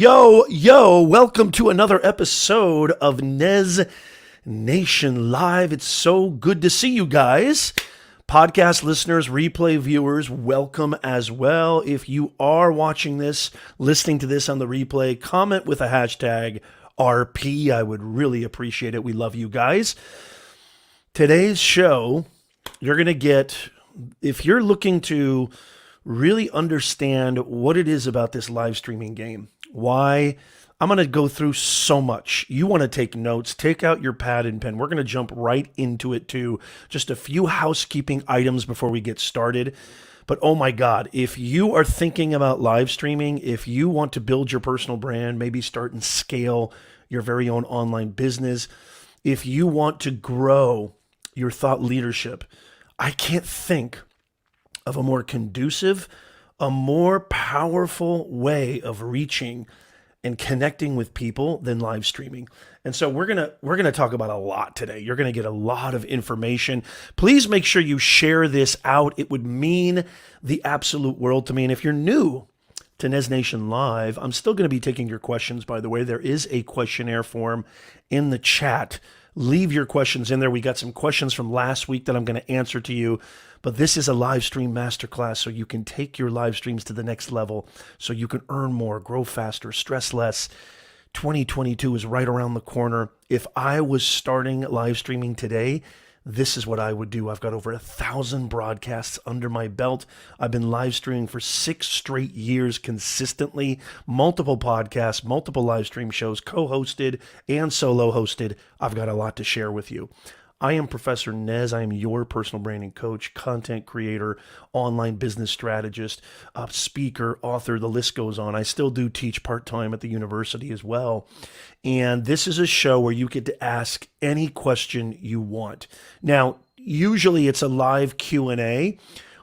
Yo, welcome to another episode of Nez Nation Live. It's so good to see you guys. Podcast listeners, replay viewers, welcome as well. If you are watching this, listening to this on the replay, comment with a hashtag RP. I would really appreciate it. We love you guys. Today's show, you're going to get, if you're looking to really understand what it is about this live streaming game, why I'm going to go through so much. You want to take notes, take out your pad and pen. We're going to jump right into it too. Just a few housekeeping items before we get started. But oh my God, if you are thinking about live streaming, if you want to build your personal brand, maybe start and scale your very own online business, if you want to grow your thought leadership, I can't think of a more conducive, a more powerful way of reaching and connecting with people than live streaming. And so we're gonna talk about a lot today. You're gonna get a lot of information. Please make sure you share this out. It would mean the absolute world to me. And if you're new to Nez Nation Live, I'm still gonna be taking your questions, by the way. There is a questionnaire form in the chat. Leave your questions in there. We got some questions from last week that I'm going to answer to you. But this is a Livestream Master Class, so you can take your live streams to the next level, so you can earn more, grow faster, stress less. 2022 is right around the corner. If I was starting live streaming today, this is what I would do. I've got over 1,000 broadcasts under my belt. I've been live streaming for 6 straight years consistently, multiple podcasts, multiple live stream shows, co-hosted and solo hosted. I've got a lot to share with you. I am Professor Nez. I am your personal branding coach, content creator, online business strategist, speaker, author, the list goes on. I still do teach part-time at the university as well. And this is a show where you get to ask any question you want. Now, usually it's a live Q&A,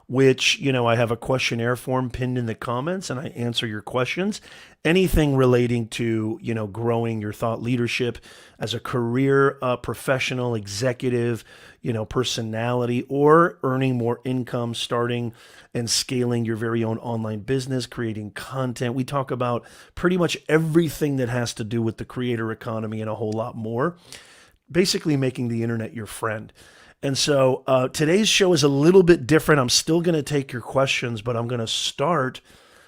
which, I have a questionnaire form pinned in the comments and I answer your questions. Anything relating to, growing your thought leadership as a career professional, executive, personality, or earning more income, starting and scaling your very own online business, creating content. We talk about pretty much everything that has to do with the creator economy and a whole lot more. Basically making the internet your friend. And so today's show is a little bit different. I'm still going to take your questions, but I'm going to start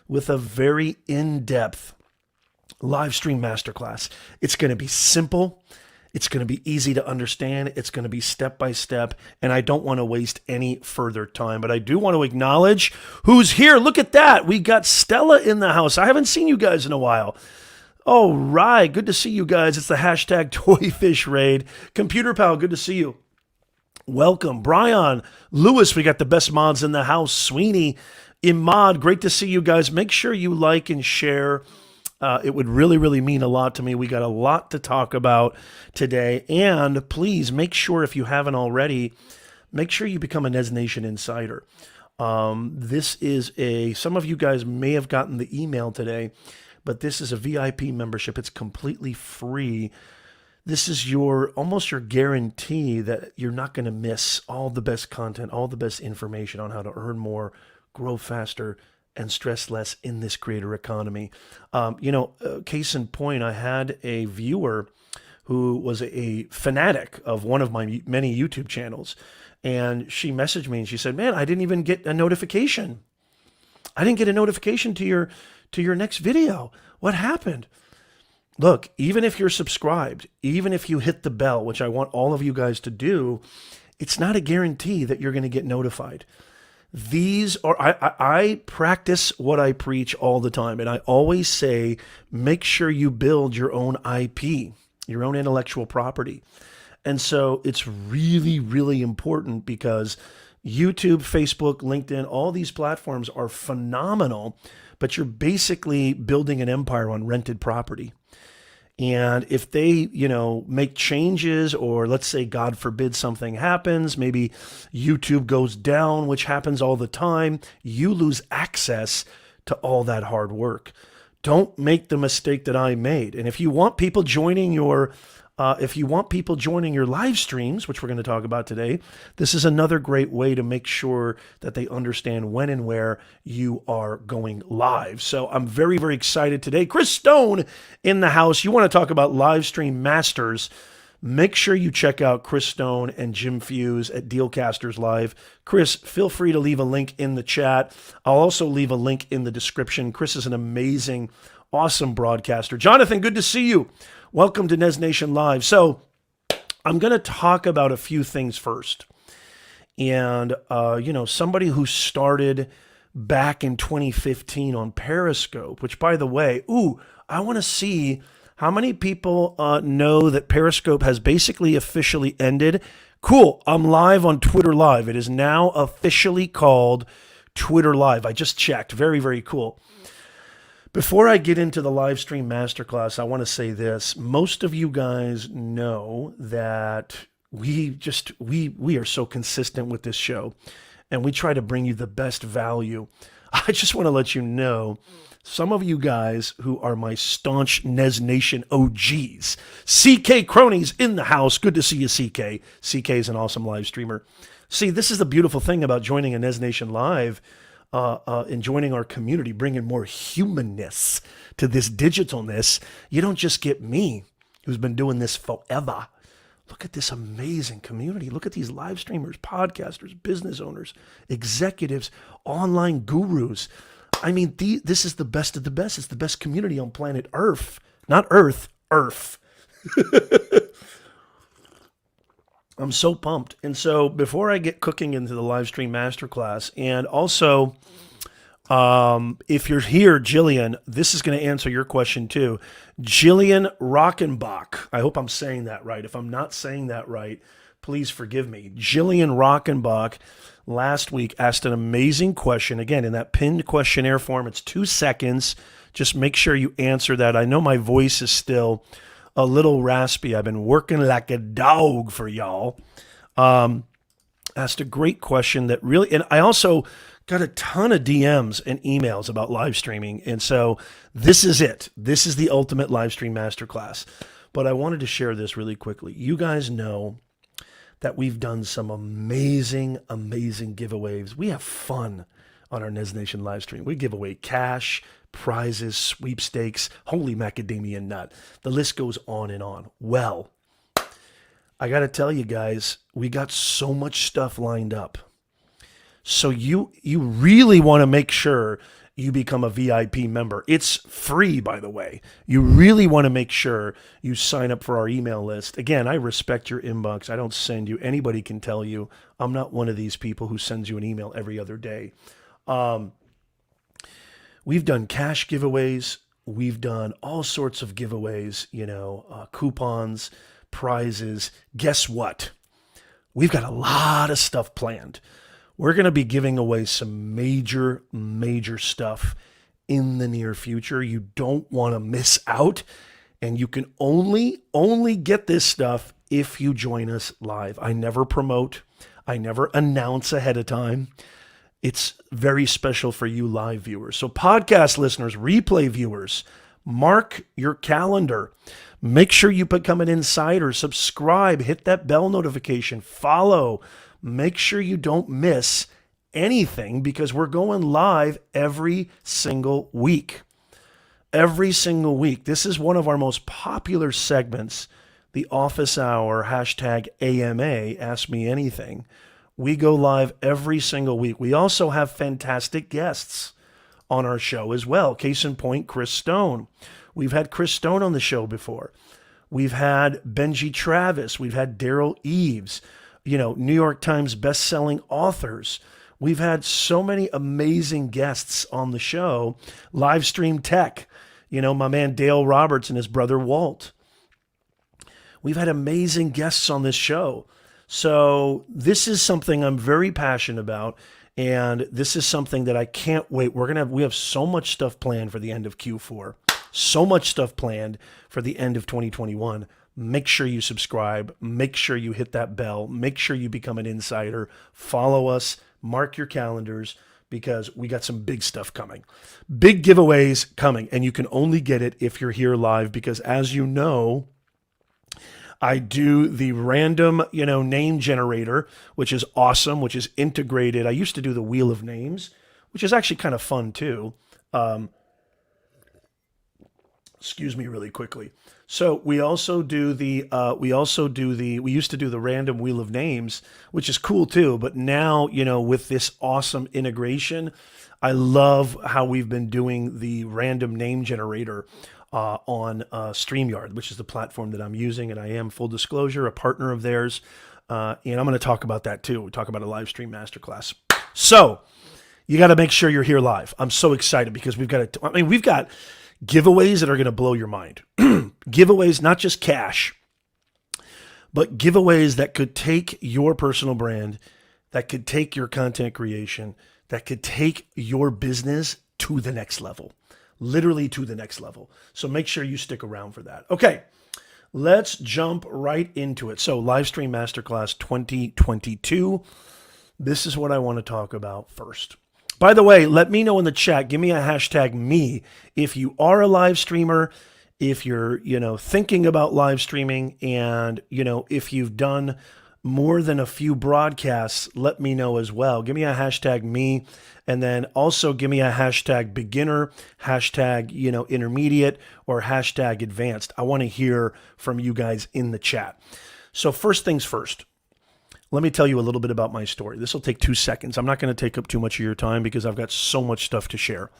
with a very in-depth Livestream Master Class. It's going to be simple. It's going to be easy to understand. It's going to be step-by-step, and I don't want to waste any further time. But I do want to acknowledge who's here. Look at that. We got Stella in the house. I haven't seen you guys in a while. All right. Good to see you guys. It's the hashtag Toyfish Raid. Computer Pal, good to see you. Welcome. Brian, Lewis, we got the best mods in the house. Sweeney, Imad, great to see you guys. Make sure you like and share. It would really, really mean a lot to me. We got a lot to talk about today. And please make sure, if you haven't already, make sure you become a Nez Nation Insider. This is some of you guys may have gotten the email today, but this is a VIP membership. It's completely free. This is almost your guarantee that you're not going to miss all the best content, all the best information on how to earn more, grow faster, and stress less in this creator economy. Case in point, I had a viewer who was a fanatic of one of my many YouTube channels. And she messaged me and she said, man, I didn't even get a notification. I didn't get a notification to your next video. What happened? Look, even if you're subscribed, even if you hit the bell, which I want all of you guys to do, it's not a guarantee that you're going to get notified. I practice what I preach all the time. And I always say, make sure you build your own IP, your own intellectual property. And so it's really, really important because YouTube, Facebook, LinkedIn, all these platforms are phenomenal, but you're basically building an empire on rented property. And if they, make changes, or let's say, God forbid, something happens, maybe YouTube goes down, which happens all the time, you lose access to all that hard work. Don't make the mistake that I made. And if you want people joining your If you want people joining your live streams, which we're going to talk about today, this is another great way to make sure that they understand when and where you are going live. So I'm very, very excited today. Chris Stone in the house. You want to talk about Livestream Masters? Make sure you check out Chris Stone and Jim Fuse at Dealcasters Live. Chris, feel free to leave a link in the chat. I'll also leave a link in the description. Chris is an amazing, awesome broadcaster. Jonathan, good to see you. Welcome to Nez Nation Live. So I'm going to talk about a few things first. And, somebody who started back in 2015 on Periscope, which, by the way, I want to see how many people know that Periscope has basically officially ended. Cool. I'm live on Twitter Live. It is now officially called Twitter Live. I just checked. Very, very cool. Before I get into the Livestream Master Class, I want to say this. Most of you guys know that we are so consistent with this show, and we try to bring you the best value. I just want to let you know, some of you guys who are my staunch Nez Nation OGs, CK Cronies in the house. Good to see you, CK. CK is an awesome live streamer. See, this is the beautiful thing about joining a Nez Nation Live. And joining our community, bringing more humanness to this digitalness. You don't just get me, who's been doing this forever. Look at this amazing community. Look at these live streamers, podcasters, business owners, executives, online gurus. I mean, this is the best of the best. It's the best community on planet Earth. Not Earth, Earth. I'm so pumped. And so before I get cooking into the Livestream Masterclass, and also, if you're here, Jillian, this is going to answer your question too. Jillian Rockenbach. I hope I'm saying that right. If I'm not saying that right, please forgive me. Jillian Rockenbach last week asked an amazing question. Again, in that pinned questionnaire form, it's 2 seconds. Just make sure you answer that. I know my voice is still a little raspy. I've been working like a dog for y'all. Asked a great question that really, and I also got a ton of DMs and emails about live streaming. And so this is it. This is the ultimate live stream masterclass. But I wanted to share this really quickly. You guys know that we've done some amazing, amazing giveaways. We have fun on our Nez Nation live stream. We give away cash, prizes, sweepstakes, holy macadamia nut. The list goes on and on. Well, I got to tell you guys, we got so much stuff lined up. So you really want to make sure you become a VIP member. It's free, by the way. You really want to make sure you sign up for our email list. Again, I respect your inbox. I don't send you. Anybody can tell you I'm not one of these people who sends you an email every other day. We've done cash giveaways. We've done all sorts of giveaways, coupons, prizes. Guess what? We've got a lot of stuff planned. We're going to be giving away some major, major stuff in the near future. You don't want to miss out. And you can only get this stuff if you join us live. I never promote. I never announce ahead of time. It's very special for you live viewers. So podcast listeners, replay viewers, mark your calendar. Make sure you become an insider. Subscribe. Hit that bell notification. Follow. Make sure you don't miss anything because we're going live every single week. Every single week. This is one of our most popular segments, the office hour, #AMA, Ask Me Anything. We go live every single week. We also have fantastic guests on our show as well. Case in point, Chris Stone. We've had Chris Stone on the show before. We've had Benji Travis. We've had Daryl Eves, New York Times best-selling authors. We've had so many amazing guests on the show. Livestream Tech, my man Dale Roberts and his brother Walt. We've had amazing guests on this show. So this is something I'm very passionate about, and this is something that I can't wait. We have so much stuff planned for the end of Q4, so much stuff planned for the end of 2021. Make sure you subscribe. Make sure you hit that bell. Make sure you become an insider. Follow us. Mark your calendars because we got some big stuff coming. Big giveaways coming, and you can only get it if you're here live because, as you know, I do the random, name generator, which is awesome, which is integrated. I used to do the wheel of names, which is actually kind of fun too. Excuse me really quickly. So we also do we used to do the random wheel of names, which is cool too. But now, with this awesome integration, I love how we've been doing the random name generator on StreamYard, which is the platform that I'm using. And I am, full disclosure, a partner of theirs. And I'm going to talk about that too. We talk about a Livestream Master Class. So you got to make sure you're here live. I'm so excited because we've got giveaways that are going to blow your mind. Giveaways, not just cash, but giveaways that could take your personal brand, that could take your content creation, that could take your business to the next level, literally to the next level. So make sure you stick around for that. Okay, let's jump right into it. So Livestream Masterclass 2022. This is what I want to talk about first. By the way, let me know in the chat, give me a hashtag me if you are a live streamer, if you're, thinking about live streaming, and, if you've done more than a few broadcasts, let me know as well. Give me a hashtag me, and then also give me a hashtag beginner, hashtag, intermediate, or hashtag advanced. I want to hear from you guys in the chat. So first things first. Let me tell you a little bit about my story. This will take 2 seconds. I'm not going to take up too much of your time because I've got so much stuff to share.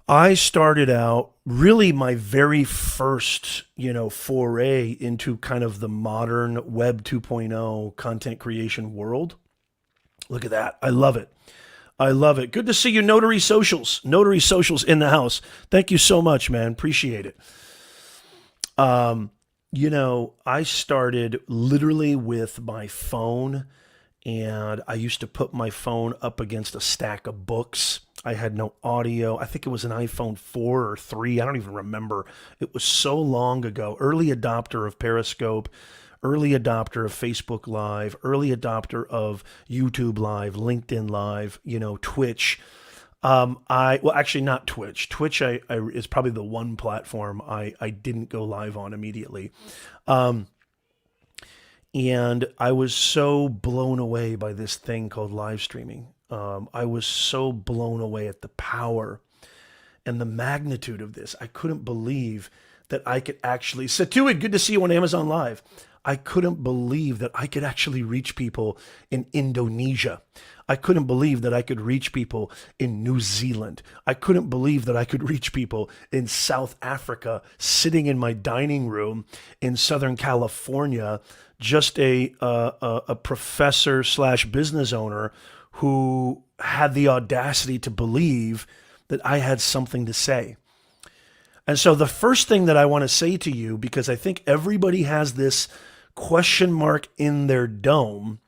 I started out, really my very first, foray into kind of the modern Web 2.0 content creation world. Look at that. I love it. I love it. Good to see you, Notary Socials. Notary Socials in the house. Thank you so much, man. Appreciate it. I started literally with my phone, and I used to put my phone up against a stack of books. I had no audio. I think it was an iPhone 4 or 3. I don't even remember. It was so long ago. Early adopter of Periscope, early adopter of Facebook Live, early adopter of YouTube Live, LinkedIn Live, Twitch. Actually not Twitch. Twitch is probably the one platform I didn't go live on immediately. And I was so blown away by this thing called live streaming. I was so blown away at the power and the magnitude of this. I couldn't believe that I could actually... Satuid, good to see you on Amazon Live. I couldn't believe that I could actually reach people in Indonesia. I couldn't believe that I could reach people in New Zealand. I couldn't believe that I could reach people in South Africa, sitting in my dining room in Southern California, just a professor / business owner who had the audacity to believe that I had something to say. And so the first thing that I want to say to you, because I think everybody has this question mark in their dome,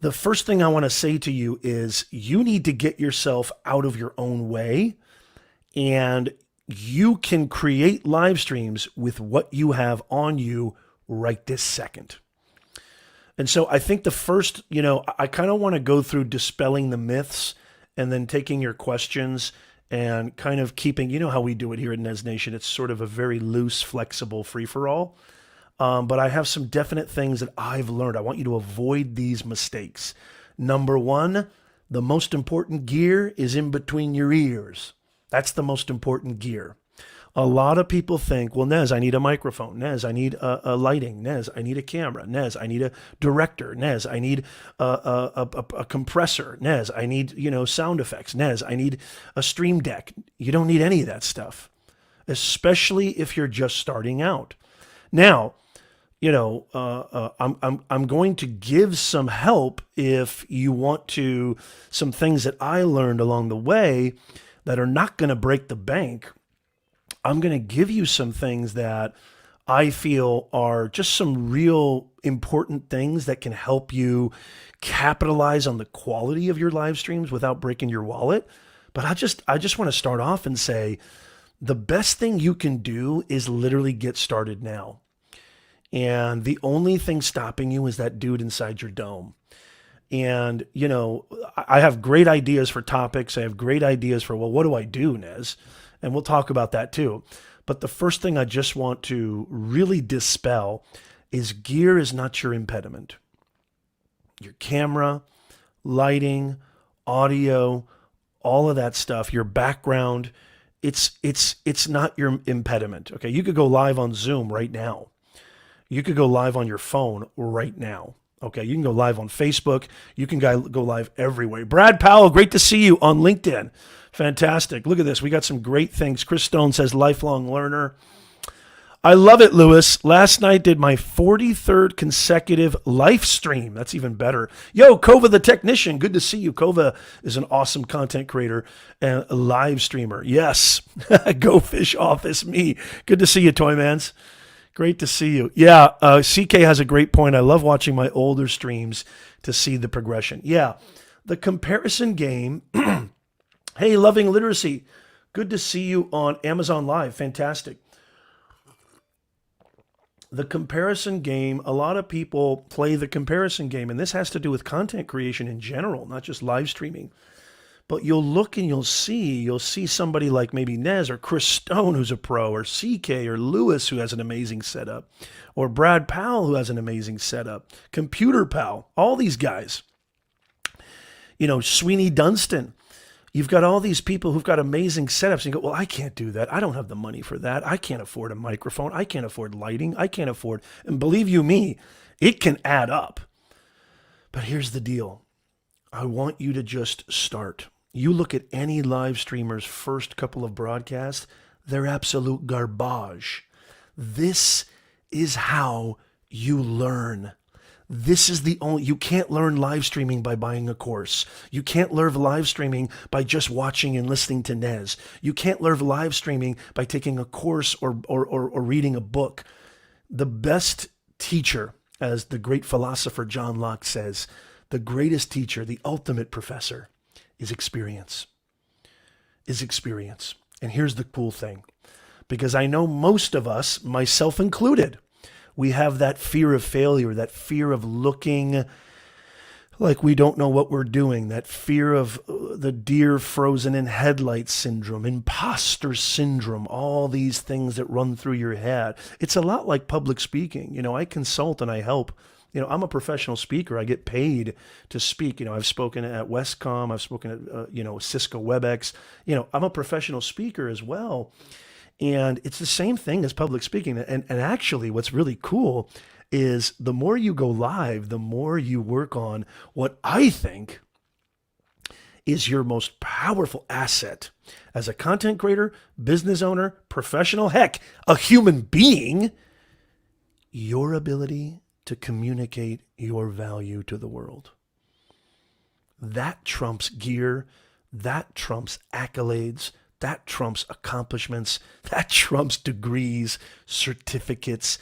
the first thing I want to say to you is you need to get yourself out of your own way, and you can create live streams with what you have on you right this second. And so I think the first, I kind of want to go through dispelling the myths and then taking your questions and kind of keeping, how we do it here at Nez Nation. It's sort of a very loose, flexible free-for-all. But I have some definite things that I've learned. I want you to avoid these mistakes. Number one, the most important gear is in between your ears. That's the most important gear. A lot of people think, well, Nez, I need a microphone. Nez, I need a lighting. Nez, I need a camera. Nez, I need a director. Nez, I need a compressor. Nez, I need, sound effects. Nez, I need a stream deck. You don't need any of that stuff, especially if you're just starting out. Now, I'm going to give some help if you want to, some things that I learned along the way that are not going to break the bank. I'm going to give you some things that I feel are just some real important things that can help you capitalize on the quality of your live streams without breaking your wallet. But I just want to start off and say the best thing you can do is literally get started now. And the only thing stopping you is that dude inside your dome. And, I have great ideas for topics. I have great ideas for, well, what do I do, Nez? And we'll talk about that too. But the first thing I just want to really dispel is gear is not your impediment. Your camera, lighting, audio, all of that stuff, your background, it's not your impediment. Okay, you could go live on Zoom right now. You could go live on your phone right now. Okay, you can go live on Facebook. You can go live everywhere. Brad Powell, great to see you on LinkedIn. Fantastic. Look at this. We got some great things. Chris Stone says, lifelong learner. I love it, Lewis. Last night did my 43rd consecutive live stream. That's even better. Yo, Kova the technician. Good to see you. Kova is an awesome content creator and a live streamer. Yes. Go Fish Office, me. Good to see you, Toymans. Great to see you. Yeah, CK has a great point. I love watching my older streams to see the progression. Yeah, the comparison game. Hey, Loving Literacy. Good to see you on Amazon Live. Fantastic. The comparison game, a lot of people play the comparison game, and this has to do with content creation in general, not just live streaming. But you'll look and you'll see somebody like maybe Nez or Chris Stone, who's a pro, or CK or Lewis, who has an amazing setup, or Brad Powell, who has an amazing setup, Computer Pal, all these guys. You know, Sweeney Dunstan. You've got all these people who've got amazing setups. And you go, well, I can't do that. I don't have the money for that. I can't afford a microphone. I can't afford lighting. I can't afford, and believe you me, it can add up. But here's the deal. I want you to just start. You look at any live streamer's first couple of broadcasts, they're absolute garbage. This is how you learn. This is the only, you can't learn live streaming by buying a course. You can't learn live streaming by just watching and listening to Nez. You can't learn live streaming by taking a course or reading a book. The best teacher, as the great philosopher John Locke says, the greatest teacher, the ultimate professor, is experience. And here's the cool thing, because I know most of us, myself included, we have that fear of failure, that fear of looking like we don't know what we're doing, that fear of the deer frozen in headlights syndrome, imposter syndrome, all these things that run through your head. It's a lot like public speaking. You know, I consult and I help. You know, I'm a professional speaker. I get paid to speak. You know, I've spoken at Westcom. I've spoken at, Cisco WebEx. You know, I'm a professional speaker as well. And it's the same thing as public speaking. And actually, what's really cool is the more you go live, the more you work on what I think is your most powerful asset as a content creator, business owner, professional, heck, a human being, your ability to communicate your value to the world. That trumps gear. That trumps accolades. That trumps accomplishments. That trumps degrees, certificates.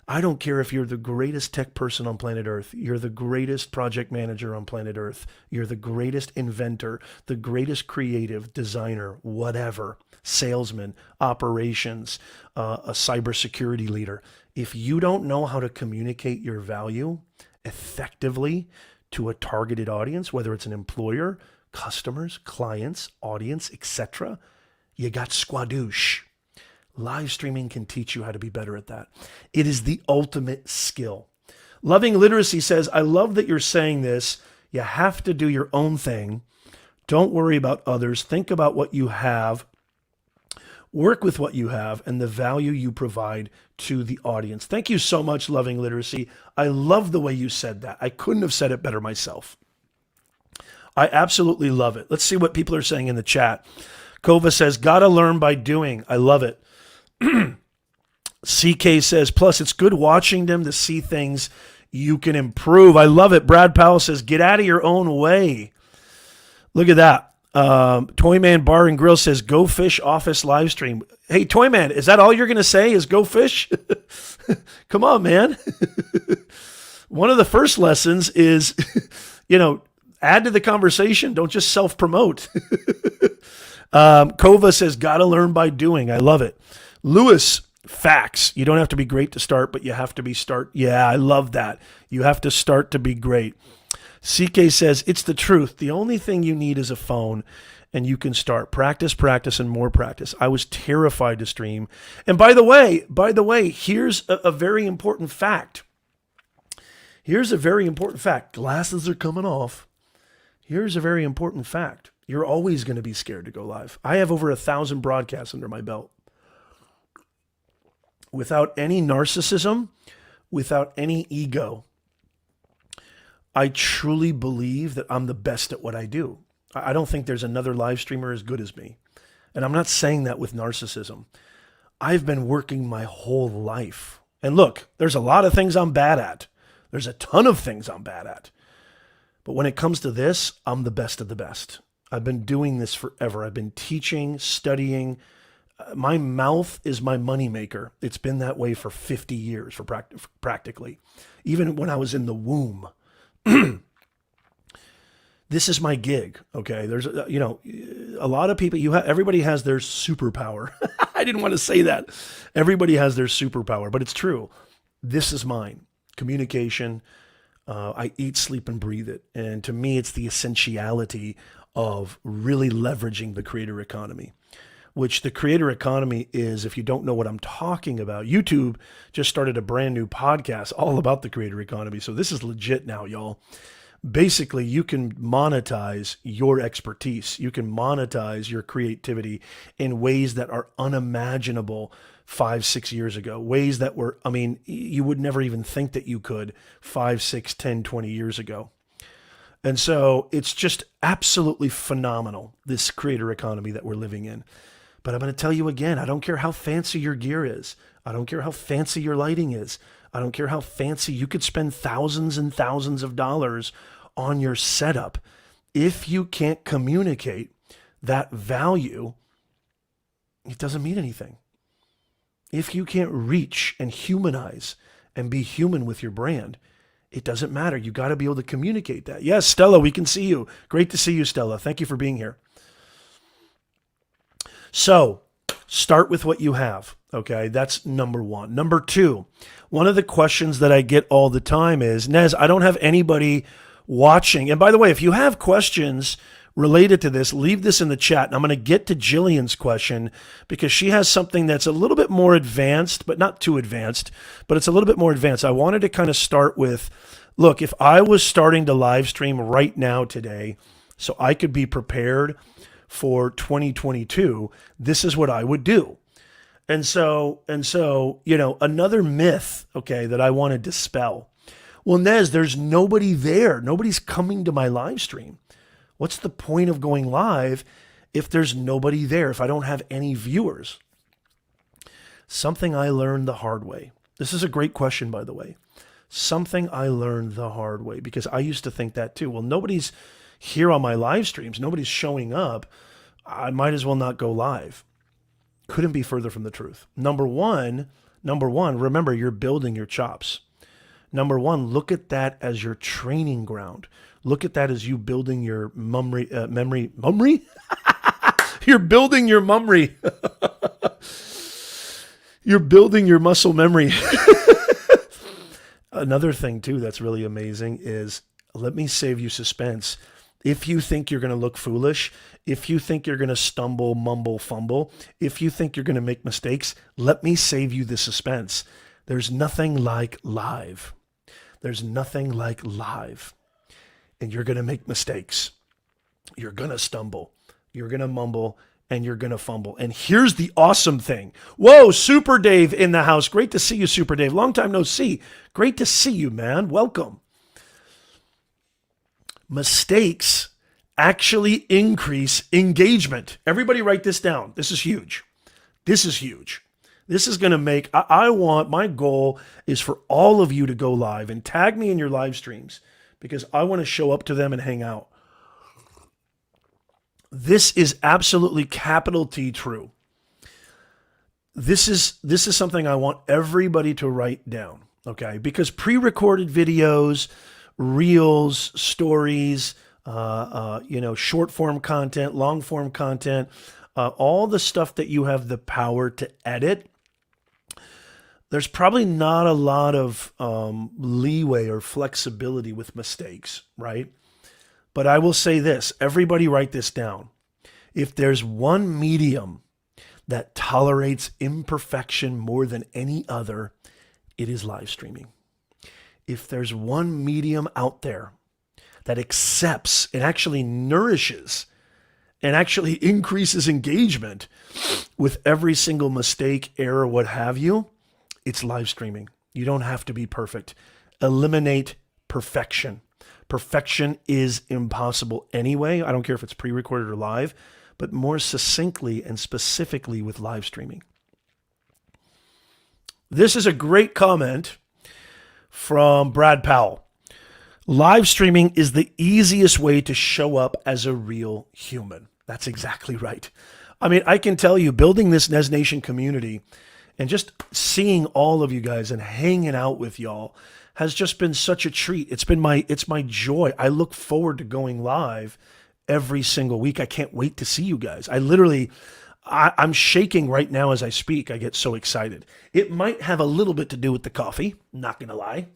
I don't care if you're the greatest tech person on planet Earth. You're the greatest project manager on planet Earth. You're the greatest inventor, the greatest creative designer, whatever, salesman, operations, a cybersecurity leader. If you don't know how to communicate your value effectively to a targeted audience, whether it's an employer, customers, clients, audience, etc., you got squadoosh. Live streaming can teach you how to be better at that. It is the ultimate skill. Loving Literacy says, I love that you're saying this. You have to do your own thing. Don't worry about others. Think about what you have. Work with what you have and the value you provide to the audience. Thank you so much, Loving Literacy. I love the way you said that. I couldn't have said it better myself. I absolutely love it. Let's see what people are saying in the chat. Kova says, gotta learn by doing. I love it. CK says, plus it's good watching them to see things you can improve. I love it. Brad Powell says, get out of your own way. Look at that. Toyman Bar and Grill says, go fish office live stream. Hey, Toyman, is that all you're going to say is go fish? Come on, man. One of the first lessons is, add to the conversation. Don't just self-promote. Kova says, gotta learn by doing. I love it. Lewis, facts. You don't have to be great to start, but you have to be start. Yeah, I love that. You have to start to be great. CK says, it's the truth. The only thing you need is a phone and you can start practice, and more practice. I was terrified to stream. And by the way, here's a very important fact. Here's a very important fact. Glasses are coming off. Here's a very important fact. You're always going to be scared to go live. I have over 1,000 broadcasts under my belt. Without any narcissism, without any ego, I truly believe that I'm the best at what I do. I don't think there's another live streamer as good as me. And I'm not saying that with narcissism. I've been working my whole life. And look, there's a lot of things I'm bad at. There's a ton of things I'm bad at. But when it comes to this, I'm the best of the best. I've been doing this forever. I've been teaching, studying. My mouth is my moneymaker. It's been that way for 50 years, for practically. Even when I was in the womb. This is my gig, okay? There's, a lot of people, everybody has their superpower. I didn't want to say that. Everybody has their superpower, but it's true. This is mine. Communication. I eat, sleep, and breathe it. And to me, it's the essentiality of really leveraging the creator economy, which the creator economy is, if you don't know what I'm talking about, YouTube just started a brand new podcast all about the creator economy. So this is legit now, y'all. Basically, you can monetize your expertise. You can monetize your creativity in ways that are unimaginable 5-6 years ago. Ways that were, you would never even think that you could 5, 6, 10, 20 years ago. And so it's just absolutely phenomenal, this creator economy that we're living in. But I'm going to tell you again, I don't care how fancy your gear is. I don't care how fancy your lighting is. I don't care how fancy. You could spend thousands and thousands of dollars on your setup. If you can't communicate that value, it doesn't mean anything. If you can't reach and humanize and be human with your brand, it doesn't matter. You got to be able to communicate that. Yes, Stella, we can see you. Great to see you, Stella. Thank you for being here. So start with what you have. Okay, that's number one. Number two, one of the questions that I get all the time is, Nez, I don't have anybody watching. And by the way, if you have questions related to this, leave this in the chat. And I'm going to get to Jillian's question because she has something that's a little bit more advanced, but not too advanced, but it's a little bit more advanced. I wanted to kind of start with, look, if I was starting to live stream right now today, so I could be prepared for 2022, this is what I would do. And so, another myth, okay, that I want to dispel. Well, Nez, there's nobody there. Nobody's coming to my live stream. What's the point of going live if there's nobody there, if I don't have any viewers? Something I learned the hard way. This is a great question, by the way. Something I learned the hard way, because I used to think that too. Well, nobody's here on my live streams. Nobody's showing up. I might as well not go live. Couldn't be further from the truth. Number one, remember, you're building your chops. Number one, look at that as your training ground. Look at that as you building your memory. You're building your memory. You're building your muscle memory. Another thing too that's really amazing is, let me save you suspense. If you think you're going to look foolish, if you think you're going to stumble, mumble, fumble, if you think you're going to make mistakes, let me save you the suspense. There's nothing like live. There's nothing like live. And you're going to make mistakes. You're going to stumble. You're going to mumble. And you're going to fumble. And here's the awesome thing. Whoa, Super Dave in the house. Great to see you, Super Dave. Long time no see. Great to see you, man. Welcome. Mistakes actually increase engagement. Everybody write this down. This is huge. This is huge. This is going to make, my goal is for all of you to go live and tag me in your live streams because I want to show up to them and hang out. This is absolutely capital T true. This is something I want everybody to write down, okay? Because pre-recorded videos, reels, stories, short form content, long form content, all the stuff that you have the power to edit, there's probably not a lot of leeway or flexibility with mistakes, right? But I will say this, everybody write this down. If there's one medium that tolerates imperfection more than any other, it is live streaming. If there's one medium out there that accepts and actually nourishes and actually increases engagement with every single mistake, error, what have you, it's live streaming. You don't have to be perfect. Eliminate perfection. Perfection is impossible anyway. I don't care if it's pre-recorded or live, but more succinctly and specifically with live streaming. This is a great comment from Brad Powell. Live streaming is the easiest way to show up as a real human. That's exactly right. I mean, I can tell you, building this Nez Nation community and just seeing all of you guys and hanging out with y'all has just been such a treat. It's my joy. I look forward to going live every single week. I can't wait to see you guys. I'm shaking right now as I speak. I get so excited. It might have a little bit to do with the coffee, not gonna lie.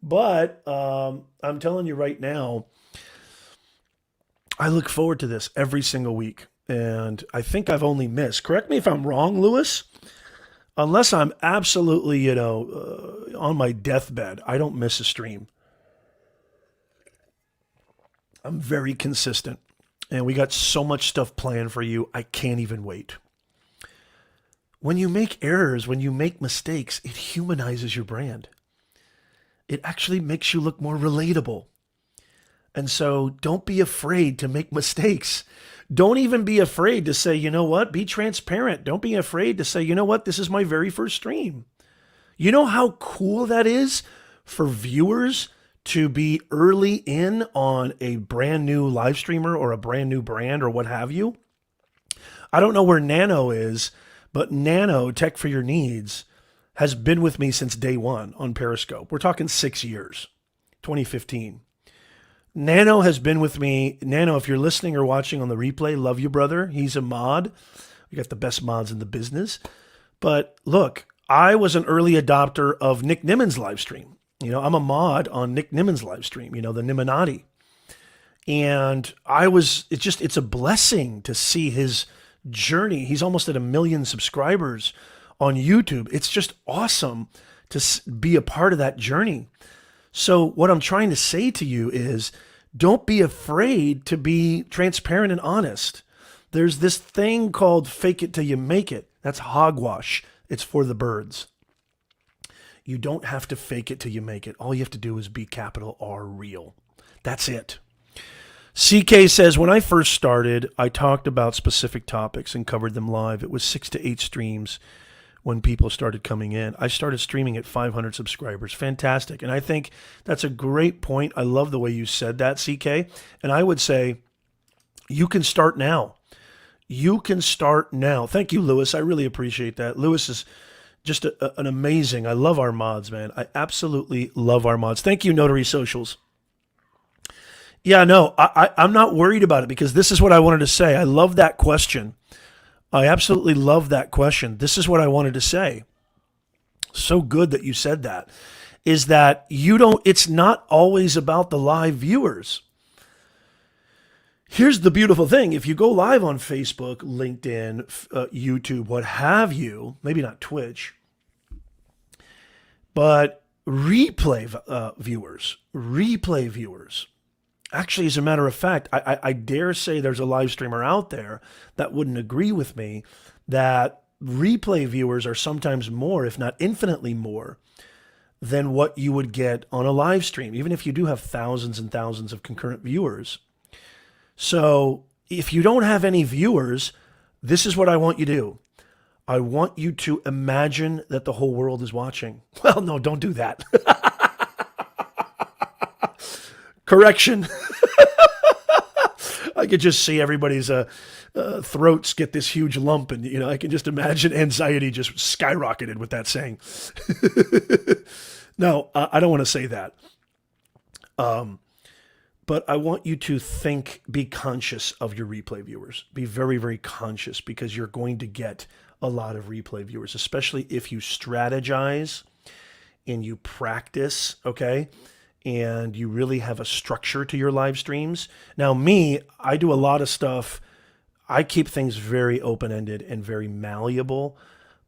But I'm telling you right now, I look forward to this every single week. And I think I've only missed, correct me if I'm wrong, Lewis, unless I'm absolutely, on my deathbed, I don't miss a stream. I'm very consistent. And we got so much stuff planned for you, I can't even wait. When you make errors, when you make mistakes, it humanizes your brand. It actually makes you look more relatable. And so don't be afraid to make mistakes. Don't even be afraid to say, you know what, be transparent. Don't be afraid to say, you know what, this is my very first stream. You know how cool that is for viewers to be early in on a brand new live streamer or a brand new brand or what have you? I don't know where Nano is, but Nano, Tech for Your Needs, has been with me since day one on Periscope. We're talking 6 years, 2015. Nano has been with me. Nano, if you're listening or watching on the replay, love you, brother. He's a mod. We got the best mods in the business. But look, I was an early adopter of Nick Nimon's live stream. I'm a mod on Nick Nimon's live stream, the Nimonati. And it's a blessing to see his journey. He's almost at 1 million subscribers on YouTube. It's just awesome to be a part of that journey. So what I'm trying to say to you is, don't be afraid to be transparent and honest. There's this thing called fake it till you make it. That's hogwash. It's for the birds. You don't have to fake it till you make it. All you have to do is be capital R real. That's it. CK says, when I first started, I talked about specific topics and covered them live. It was 6 to 8 streams when people started coming in. I started streaming at 500 subscribers. Fantastic. And I think that's a great point. I love the way you said that, CK. And I would say, you can start now. You can start now. Thank you, Lewis. I really appreciate that. Lewis is just an amazing, I love our mods, man. I absolutely love our mods. Thank you, Notary Socials. Yeah, no, I'm not worried about it because this is what I wanted to say. I love that question. I absolutely love that question. This is what I wanted to say. So good that you said that. Is that it's not always about the live viewers. Here's the beautiful thing. If you go live on Facebook, LinkedIn, YouTube, what have you, maybe not Twitch, but replay viewers. Actually, as a matter of fact, I dare say there's a live streamer out there that wouldn't agree with me that replay viewers are sometimes more, if not infinitely more, than what you would get on a live stream, even if you do have thousands and thousands of concurrent viewers. So if you don't have any viewers, this is what I want you to do. I want you to imagine that the whole world is watching. Well, no, don't do that. Correction. I could just see everybody's throats get this huge lump, and I can just imagine anxiety just skyrocketed with that saying. No, I don't want to say that. But I want you to be conscious of your replay viewers. Be very, very conscious because you're going to get a lot of replay viewers, especially if you strategize and you practice, okay? and you really have a structure to your live streams. Now, me, I do a lot of stuff. I keep things very open-ended and very malleable,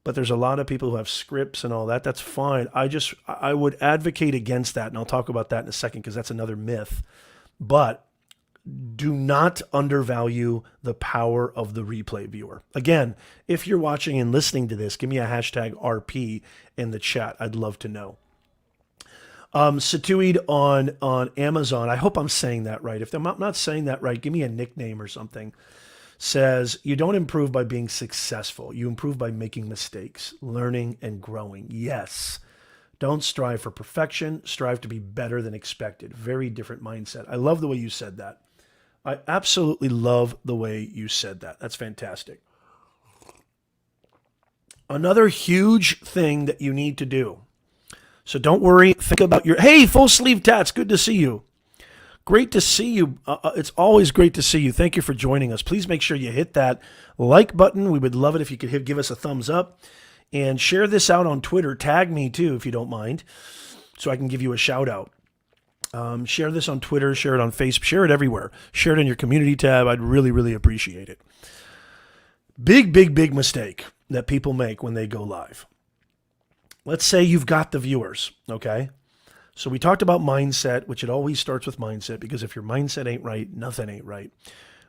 but there's a lot of people who have scripts and all that. That's fine. I would advocate against that, and I'll talk about that in a second because that's another myth. But do not undervalue the power of the replay viewer. Again, if you're watching and listening to this, give me a hashtag RP in the chat. I'd love to know. Situid on Amazon, I hope I'm saying that right. If I'm not saying that right, give me a nickname or something. Says, you don't improve by being successful. You improve by making mistakes, learning, and growing. Yes. Don't strive for perfection. Strive to be better than expected. Very different mindset. I love the way you said that. I absolutely love the way you said that. That's fantastic. Another huge thing that you need to do. So don't worry. Think about your... Hey, Full Sleeve Tats. Good to see you. Great to see you. It's always great to see you. Thank you for joining us. Please make sure you hit that like button. We would love it if you could give us a thumbs up. And share this out on Twitter. Tag me too, if you don't mind, so I can give you a shout out. Share this on Twitter. Share it on Facebook. Share it everywhere. Share it in your community tab. I'd really, really appreciate it. Big, big, big mistake that people make when they go live. Let's say you've got the viewers, okay? So we talked about mindset, which it always starts with mindset, because if your mindset ain't right, nothing ain't right.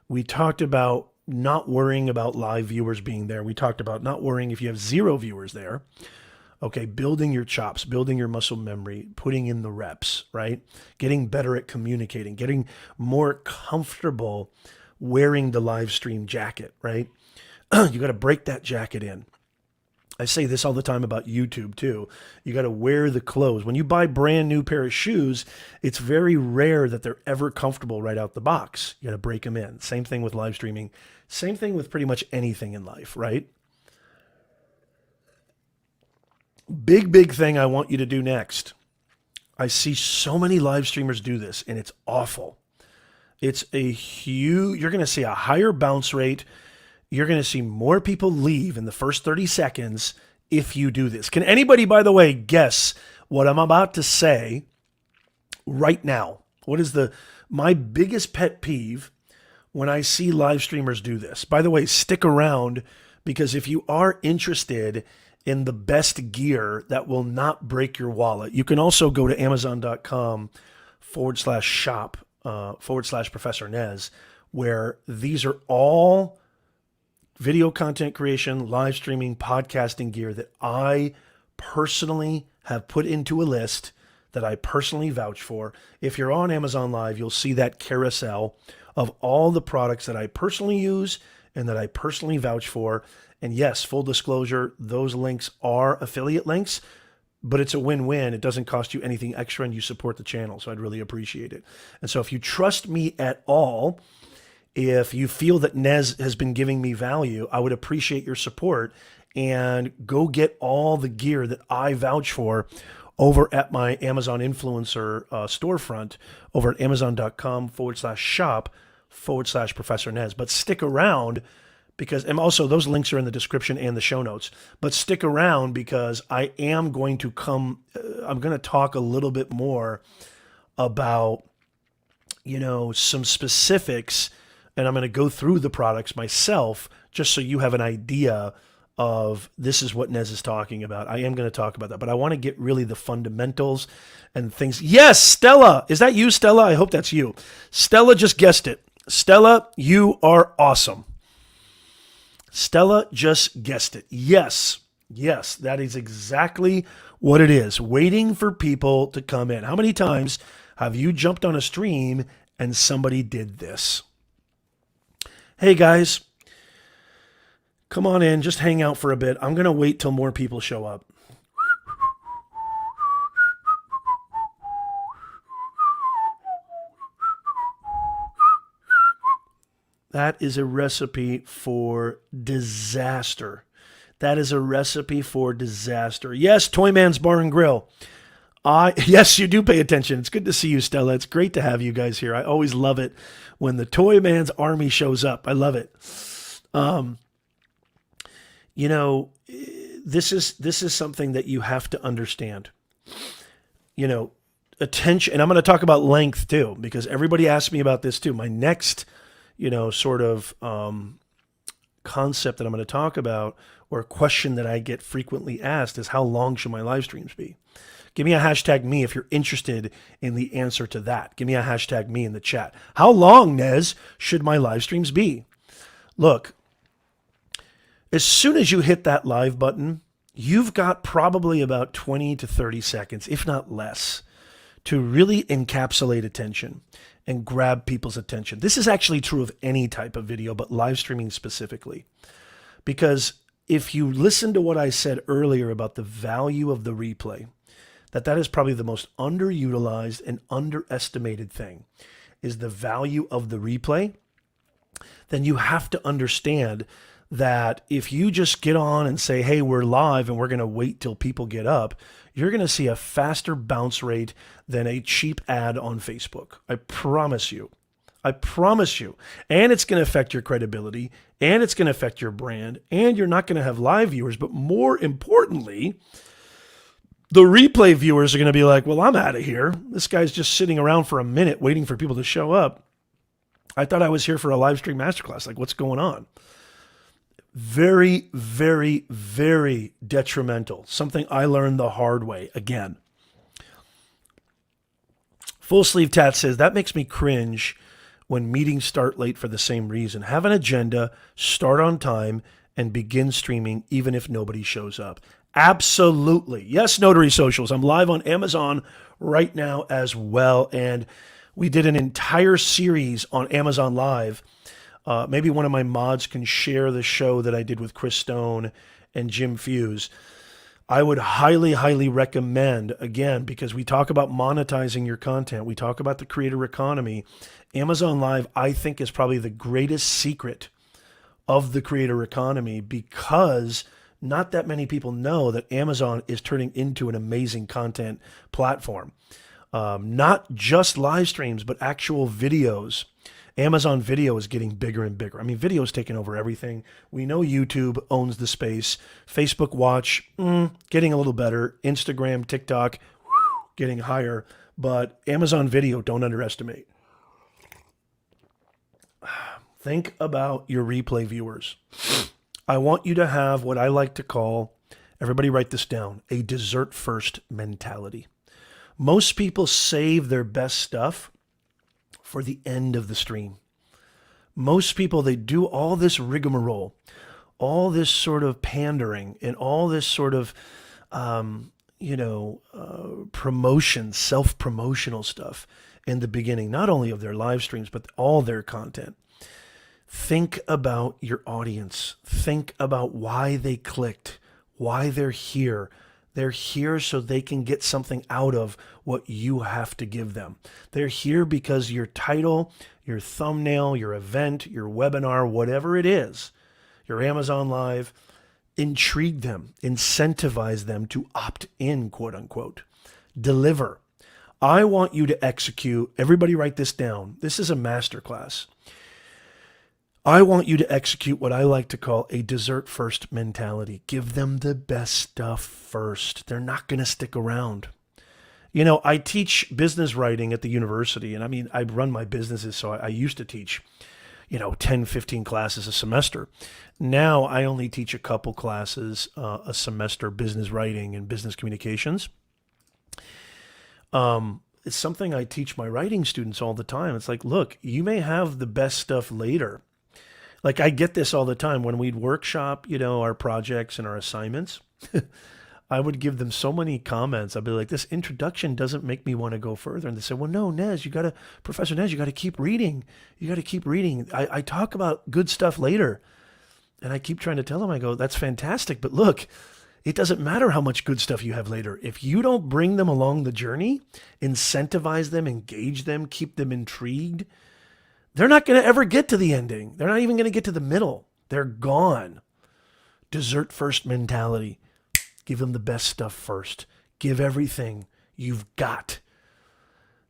We talked about not worrying about live viewers being there. We talked about not worrying if you have 0 viewers there. Okay, building your chops, building your muscle memory, putting in the reps, right? Getting better at communicating, getting more comfortable wearing the live stream jacket, right? You got to break that jacket in. I say this all the time about YouTube too. You got to wear the clothes. When you buy brand new pair of shoes, it's very rare that they're ever comfortable right out the box. You got to break them in. Same thing with live streaming. Same thing with pretty much anything in life, right? Big, big thing I want you to do next. I see so many live streamers do this, and it's awful. It's a huge, you're going to see a higher bounce rate. You're going to see more people leave in the first 30 seconds if you do this. Can anybody, by the way, guess what I'm about to say right now? What is my biggest pet peeve when I see live streamers do this? By the way, stick around, because if you are interested in the best gear that will not break your wallet, you can also go to amazon.com/shop /Professor Nez, where these are all video content creation, live streaming, podcasting gear that I personally have put into a list that I personally vouch for. If you're on Amazon Live, you'll see that carousel of all the products that I personally use and that I personally vouch for. And yes, full disclosure, those links are affiliate links, but it's a win-win. It doesn't cost you anything extra, and you support the channel, so I'd really appreciate it. And so if you trust me at all, if you feel that Nez has been giving me value, I would appreciate your support, and go get all the gear that I vouch for over at my Amazon influencer storefront over at amazon.com/shop /Professor Nez. But stick around, because, and also those links are in the description and the show notes, but stick around because I am going to I'm going to talk a little bit more about, some specifics, and I'm going to go through the products myself just so you have an idea of this is what Nez is talking about. I am going to talk about that, but I want to get really the fundamentals and things. Yes, Stella. Is that you, Stella? I hope that's you. Stella just guessed it. Stella, you are awesome. Stella just guessed it. Yes, that is exactly what it is. Waiting for people to come in. How many times have you jumped on a stream and somebody did this? Hey guys, come on in, just hang out for a bit. I'm going to wait till more people show up. That is a recipe for disaster. That is a recipe for disaster. Yes, Toyman's Bar and Grill. Yes, you do pay attention. It's good to see you, Stella. It's great to have you guys here. I always love it when the Toyman's army shows up. I love it. This is something that you have to understand. attention, and I'm going to talk about length too, because everybody asks me about this too. My next, sort of concept that I'm going to talk about, or a question that I get frequently asked, is how long should my live streams be? Give me a hashtag me if you're interested in the answer to that. Give me a hashtag me in the chat. How long, Nez, should my live streams be? Look, as soon as you hit that live button, you've got probably about 20 to 30 seconds, if not less, to really encapsulate attention and grab people's attention. This is actually true of any type of video, but live streaming specifically. Because if you listen to what I said earlier about the value of the replay, that is probably the most underutilized and underestimated thing, is the value of the replay, then you have to understand that if you just get on and say, hey, we're live and we're going to wait till people get up, you're going to see a faster bounce rate than a cheap ad on Facebook. I promise you. I promise you. And it's going to affect your credibility, and it's going to affect your brand, and you're not going to have live viewers. But more importantly, the replay viewers are going to be like, well, I'm out of here. This guy's just sitting around for a minute waiting for people to show up. I thought I was here for a Livestream Master Class. Like, what's going on? Very, very, very detrimental. Something I learned the hard way. Again, Full Sleeve Tat says, that makes me cringe when meetings start late for the same reason. Have an agenda, start on time, and begin streaming even if nobody shows up. Absolutely. Yes, Notary Socials. I'm live on Amazon right now as well. And we did an entire series on Amazon Live. Maybe one of my mods can share the show that I did with Chris Stone and Jim Fuse. I would highly, highly recommend, again, because we talk about monetizing your content. We talk about the creator economy. Amazon Live, I think, is probably the greatest secret of the creator economy, because not that many people know that Amazon is turning into an amazing content platform. Not just live streams, but actual videos. Amazon Video is getting bigger and bigger. I mean, video is taking over everything. We know YouTube owns the space. Facebook Watch, getting a little better. Instagram, TikTok, getting higher. But Amazon Video, don't underestimate. Think about your replay viewers. I want you to have what I like to call, everybody write this down, a dessert first mentality. Most people save their best stuff for the end of the stream. Most people, they do all this rigmarole, all this sort of pandering, and all this sort of, promotion, self-promotional stuff in the beginning, not only of their live streams, but all their content. Think about your audience. Think about why they clicked, why they're here. They're here so they can get something out of what you have to give them. They're here because your title, your thumbnail, your event, your webinar, whatever it is, your Amazon Live, intrigue them, incentivize them to opt in, quote unquote. Deliver. I want you to execute. Everybody write this down. This is a masterclass. I want you to execute what I like to call a dessert first mentality. Give them the best stuff first. They're not going to stick around. You know, I teach business writing at the university, and I mean, I run my businesses, so I used to teach, 10, 15 classes a semester. Now I only teach a couple classes a semester, business writing and business communications. It's something I teach my writing students all the time. It's like, look, you may have the best stuff later. Like, I get this all the time when we'd workshop, our projects and our assignments. I would give them so many comments. I'd be like, this introduction doesn't make me want to go further. And they say, well, no, Nez, Professor Nez, you got to keep reading. You got to keep reading. I talk about good stuff later. And I keep trying to tell them, I go, that's fantastic. But look, it doesn't matter how much good stuff you have later. If you don't bring them along the journey, incentivize them, engage them, keep them intrigued, they're not going to ever get to the ending. They're not even going to get to the middle. They're gone. Dessert first mentality. Give them the best stuff first. Give everything you've got.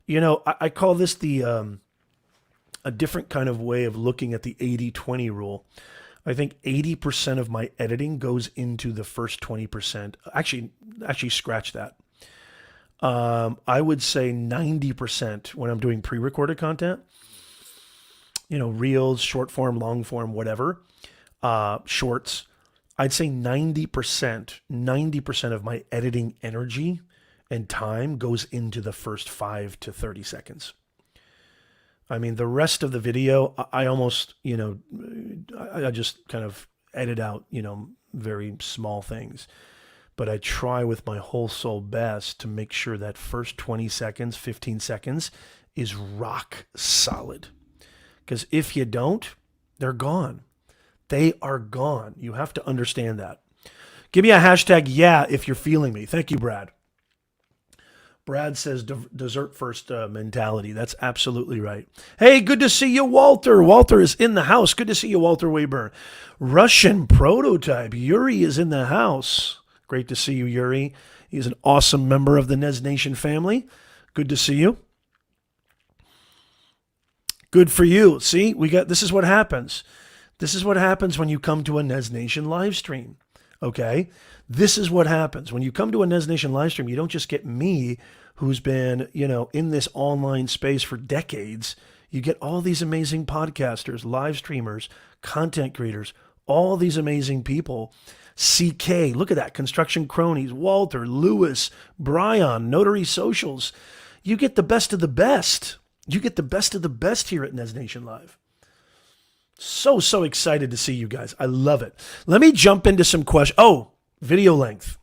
I call this a different kind of way of looking at the 80-20 rule. I think 80% of my editing goes into the first 20%. Actually, scratch that. I would say 90% when I'm doing pre-recorded content, reels, short form, long form, whatever, shorts. I'd say 90% of my editing energy and time goes into the first 5 to 30 seconds. I mean, the rest of the video, I almost, I just kind of edit out, very small things. But I try with my whole soul best to make sure that first 20 seconds, 15 seconds is rock solid. Because if you don't, they're gone. They are gone. You have to understand that. Give me a hashtag yeah if you're feeling me. Thank you, Brad. Brad says dessert first mentality. That's absolutely right. Hey, good to see you, Walter. Walter is in the house. Good to see you, Walter Wayburn. Russian prototype. Yuri is in the house. Great to see you, Yuri. He's an awesome member of the Nez Nation family. Good to see you. Good for you. See, this is what happens. This is what happens when you come to a Nez Nation live stream. Okay? This is what happens. When you come to a Nez Nation live stream, you don't just get me, who's been, in this online space for decades. You get all these amazing podcasters, live streamers, content creators, all these amazing people. CK, look at that. Construction Cronies, Walter, Lewis, Brian, Notary Socials. You get the best of the best. You get the best of the best here at Nez Nation Live. So excited to see you guys. I love it. Let me jump into some questions. Oh, video length.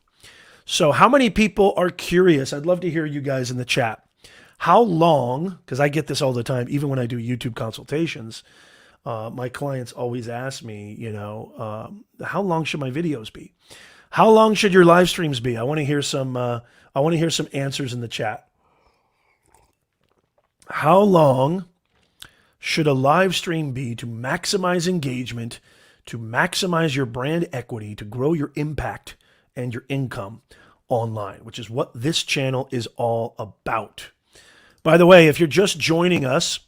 So how many people are curious? I'd love to hear you guys in the chat. How long, because I get this all the time, even when I do YouTube consultations, my clients always ask me, how long should my videos be? How long should your live streams be? I want to hear some answers in the chat. How long should a live stream be to maximize engagement, to maximize your brand equity, to grow your impact and your income online, which is what this channel is all about. By the way, if you're just joining us,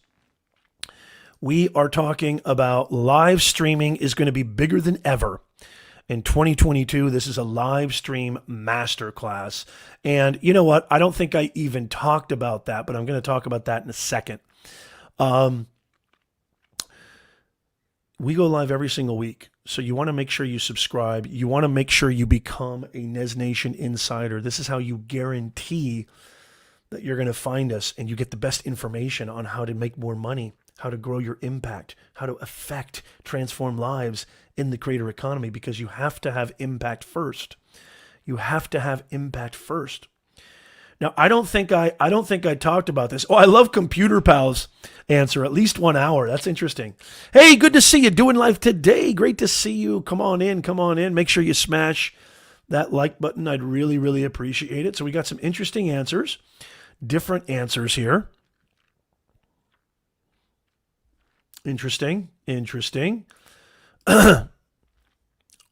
we are talking about live streaming is going to be bigger than ever. In 2022, this is a Livestream Master Class. And you know what? I don't think I even talked about that, but I'm going to talk about that in a second. We go live every single week. So you want to make sure you subscribe. You want to make sure you become a Nez Nation insider. This is how you guarantee that you're going to find us and you get the best information on how to make more money, how to grow your impact, how to transform lives in the creator economy, because you have to have impact first. You have to have impact first. Now, I don't think I talked about this. Oh, I love Computer Pal's answer. At least 1 hour. That's interesting. Hey, good to see you doing live today. Great to see you. Come on in. Come on in. Make sure you smash that like button. I'd really, really appreciate it. So we got some interesting answers, different answers here. Interesting.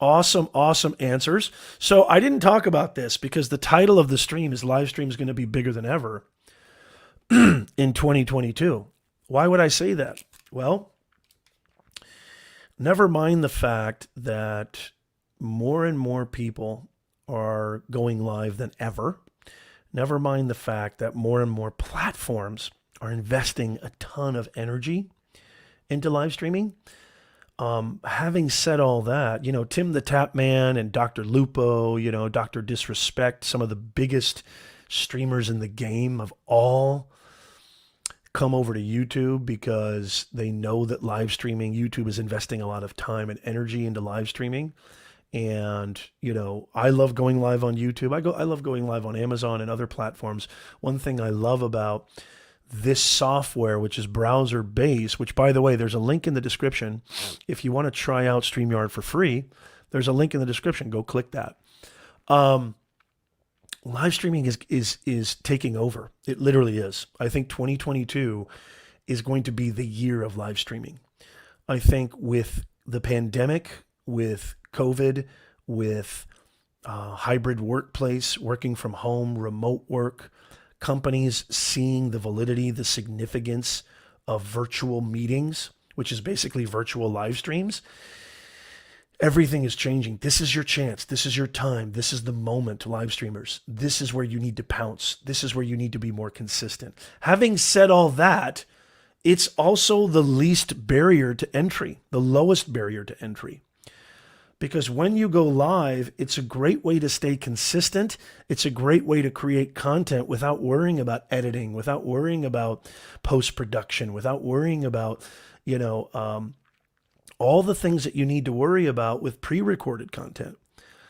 Awesome answers. So I didn't talk about this because the title of the stream is Live Stream is going to be bigger than ever in 2022. Why would I say that? Well, never mind the fact that more and more people are going live than ever. Never mind the fact that more and more platforms are investing a ton of energy into live streaming. Having said all that, Tim the Tap Man and Dr. Lupo, Dr. Disrespect, some of the biggest streamers in the game have all come over to YouTube because they know that live streaming, YouTube is investing a lot of time and energy into live streaming. And, I love going live on YouTube. I love going live on Amazon and other platforms. One thing I love about this software, which is browser based, which by the way, there's a link in the description. If you want to try out StreamYard for free, there's a link in the description. Go click that. Live streaming is taking over. It literally is. I think 2022 is going to be the year of live streaming. I think with the pandemic, with COVID, with hybrid workplace, working from home, remote work, companies seeing the validity, the significance of virtual meetings, which is basically virtual live streams. Everything is changing. This is your chance. This is your time. This is the moment, live streamers. This is where you need to pounce. This is where you need to be more consistent. Having said all that, it's also the least barrier to entry, the lowest barrier to entry. Because when you go live, it's a great way to stay consistent. It's a great way to create content without worrying about editing, without worrying about post-production, without worrying about, all the things that you need to worry about with pre-recorded content.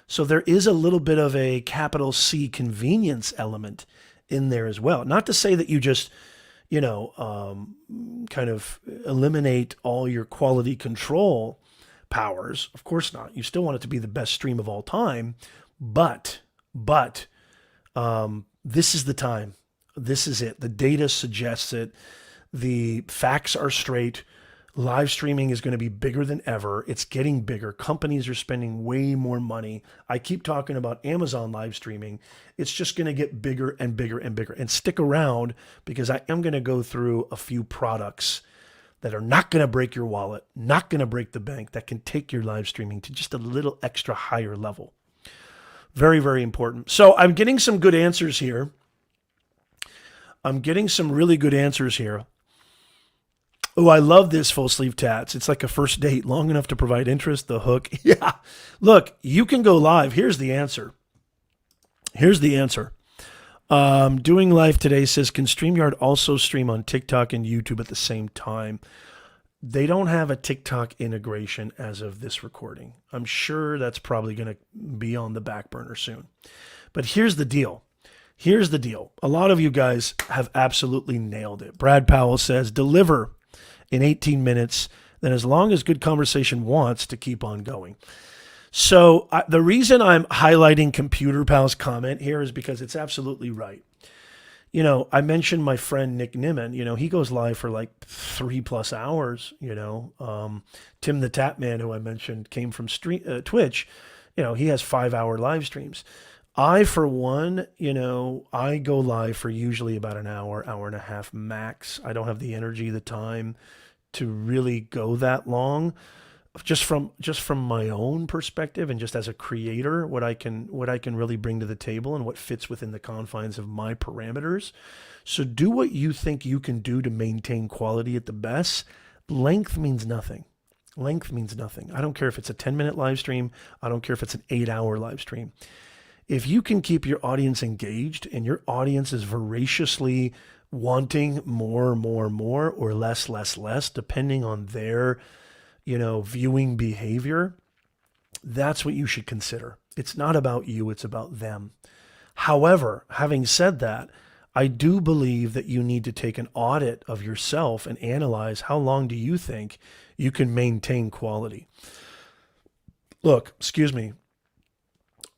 So there is a little bit of a capital C convenience element in there as well. Not to say that you just, kind of eliminate all your quality control powers. Of course not. You still want it to be the best stream of all time, but this is the time. This is it. The data suggests it. The facts are straight. Live streaming is going to be bigger than ever. It's getting bigger. Companies are spending way more money. I keep talking about Amazon live streaming. It's just going to get bigger and bigger and bigger. And stick around, because I am going to go through a few products that are not going to break your wallet, not going to break the bank, that can take your live streaming to just a little extra higher level. Very, very important. So I'm getting some good answers here. I'm getting some really good answers here. Oh, I love this full sleeve tats. It's like a first date, long enough to provide interest, the hook. Yeah. Look, you can go live. Here's the answer. Doing live today says, can StreamYard also stream on TikTok and YouTube at the same time? They don't have a TikTok integration as of this recording. I'm sure that's probably going to be on the back burner soon. But here's the deal. A lot of you guys have absolutely nailed it. Brad Powell says, deliver in 18 minutes, then as long as good conversation wants to keep on going. So the reason I'm highlighting Computer Pal's comment here is because it's absolutely right. I mentioned my friend Nick Nimmin. He goes live for like 3+ hours. Tim the Tapman, who I mentioned, came from Twitch. He has 5-hour live streams. I, for one, I go live for usually about an hour, hour and a half max. I don't have the energy, the time to really go that long. Just from my own perspective and just as a creator, what I can really bring to the table and what fits within the confines of my parameters. So do what you think you can do to maintain quality at the best. Length means nothing. I don't care if it's a 10-minute live stream. I don't care if it's an 8-hour live stream. If you can keep your audience engaged and your audience is voraciously wanting more, or less, depending on their, viewing behavior, that's what you should consider. It's not about you, it's about them. However, having said that, I do believe that you need to take an audit of yourself and analyze how long do you think you can maintain quality. Look,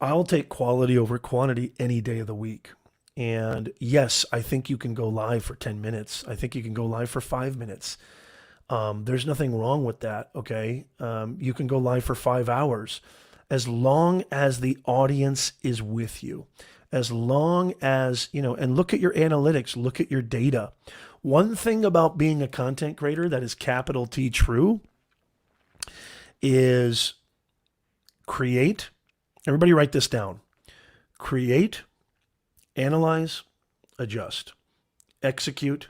I'll take quality over quantity any day of the week. And yes, I think you can go live for 10 minutes. I think you can go live for 5 minutes. There's nothing wrong with that, okay? You can go live for 5 hours as long as the audience is with you. As long as, and look at your analytics, look at your data. One thing about being a content creator that is capital T true is create. Everybody write this down. Create, analyze, adjust. Execute,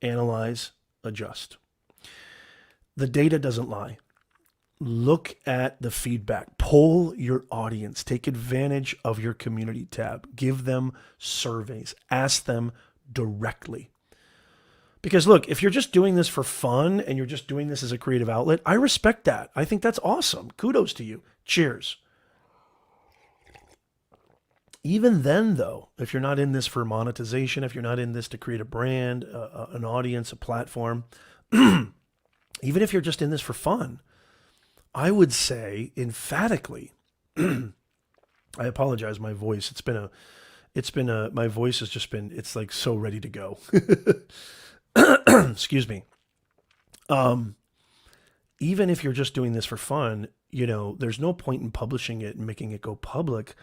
analyze, adjust. The data doesn't lie. Look at the feedback. Poll your audience. Take advantage of your community tab. Give them surveys. Ask them directly. Because look, if you're just doing this for fun and you're just doing this as a creative outlet, I respect that. I think that's awesome. Kudos to you. Cheers. Even then, though, if you're not in this for monetization, if you're not in this to create a brand, an audience, a platform, even if you're just in this for fun, I would say emphatically, I apologize, my voice, my voice has just been, it's like so ready to go. Excuse me. Even if you're just doing this for fun, there's no point in publishing it and making it go public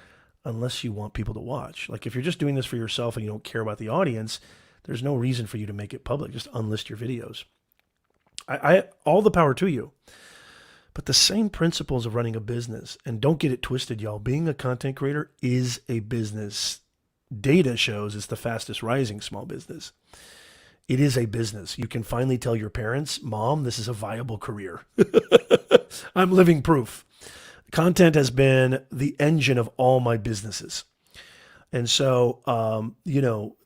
unless you want people to watch. Like if you're just doing this for yourself and you don't care about the audience, there's no reason for you to make it public. Just unlist your videos. I all the power to you. But the same principles of running a business, and don't get it twisted, y'all, being a content creator is a business. Data shows it's the fastest rising small business. It is a business. You can finally tell your parents, Mom, this is a viable career. I'm living proof. Content has been the engine of all my businesses. And so,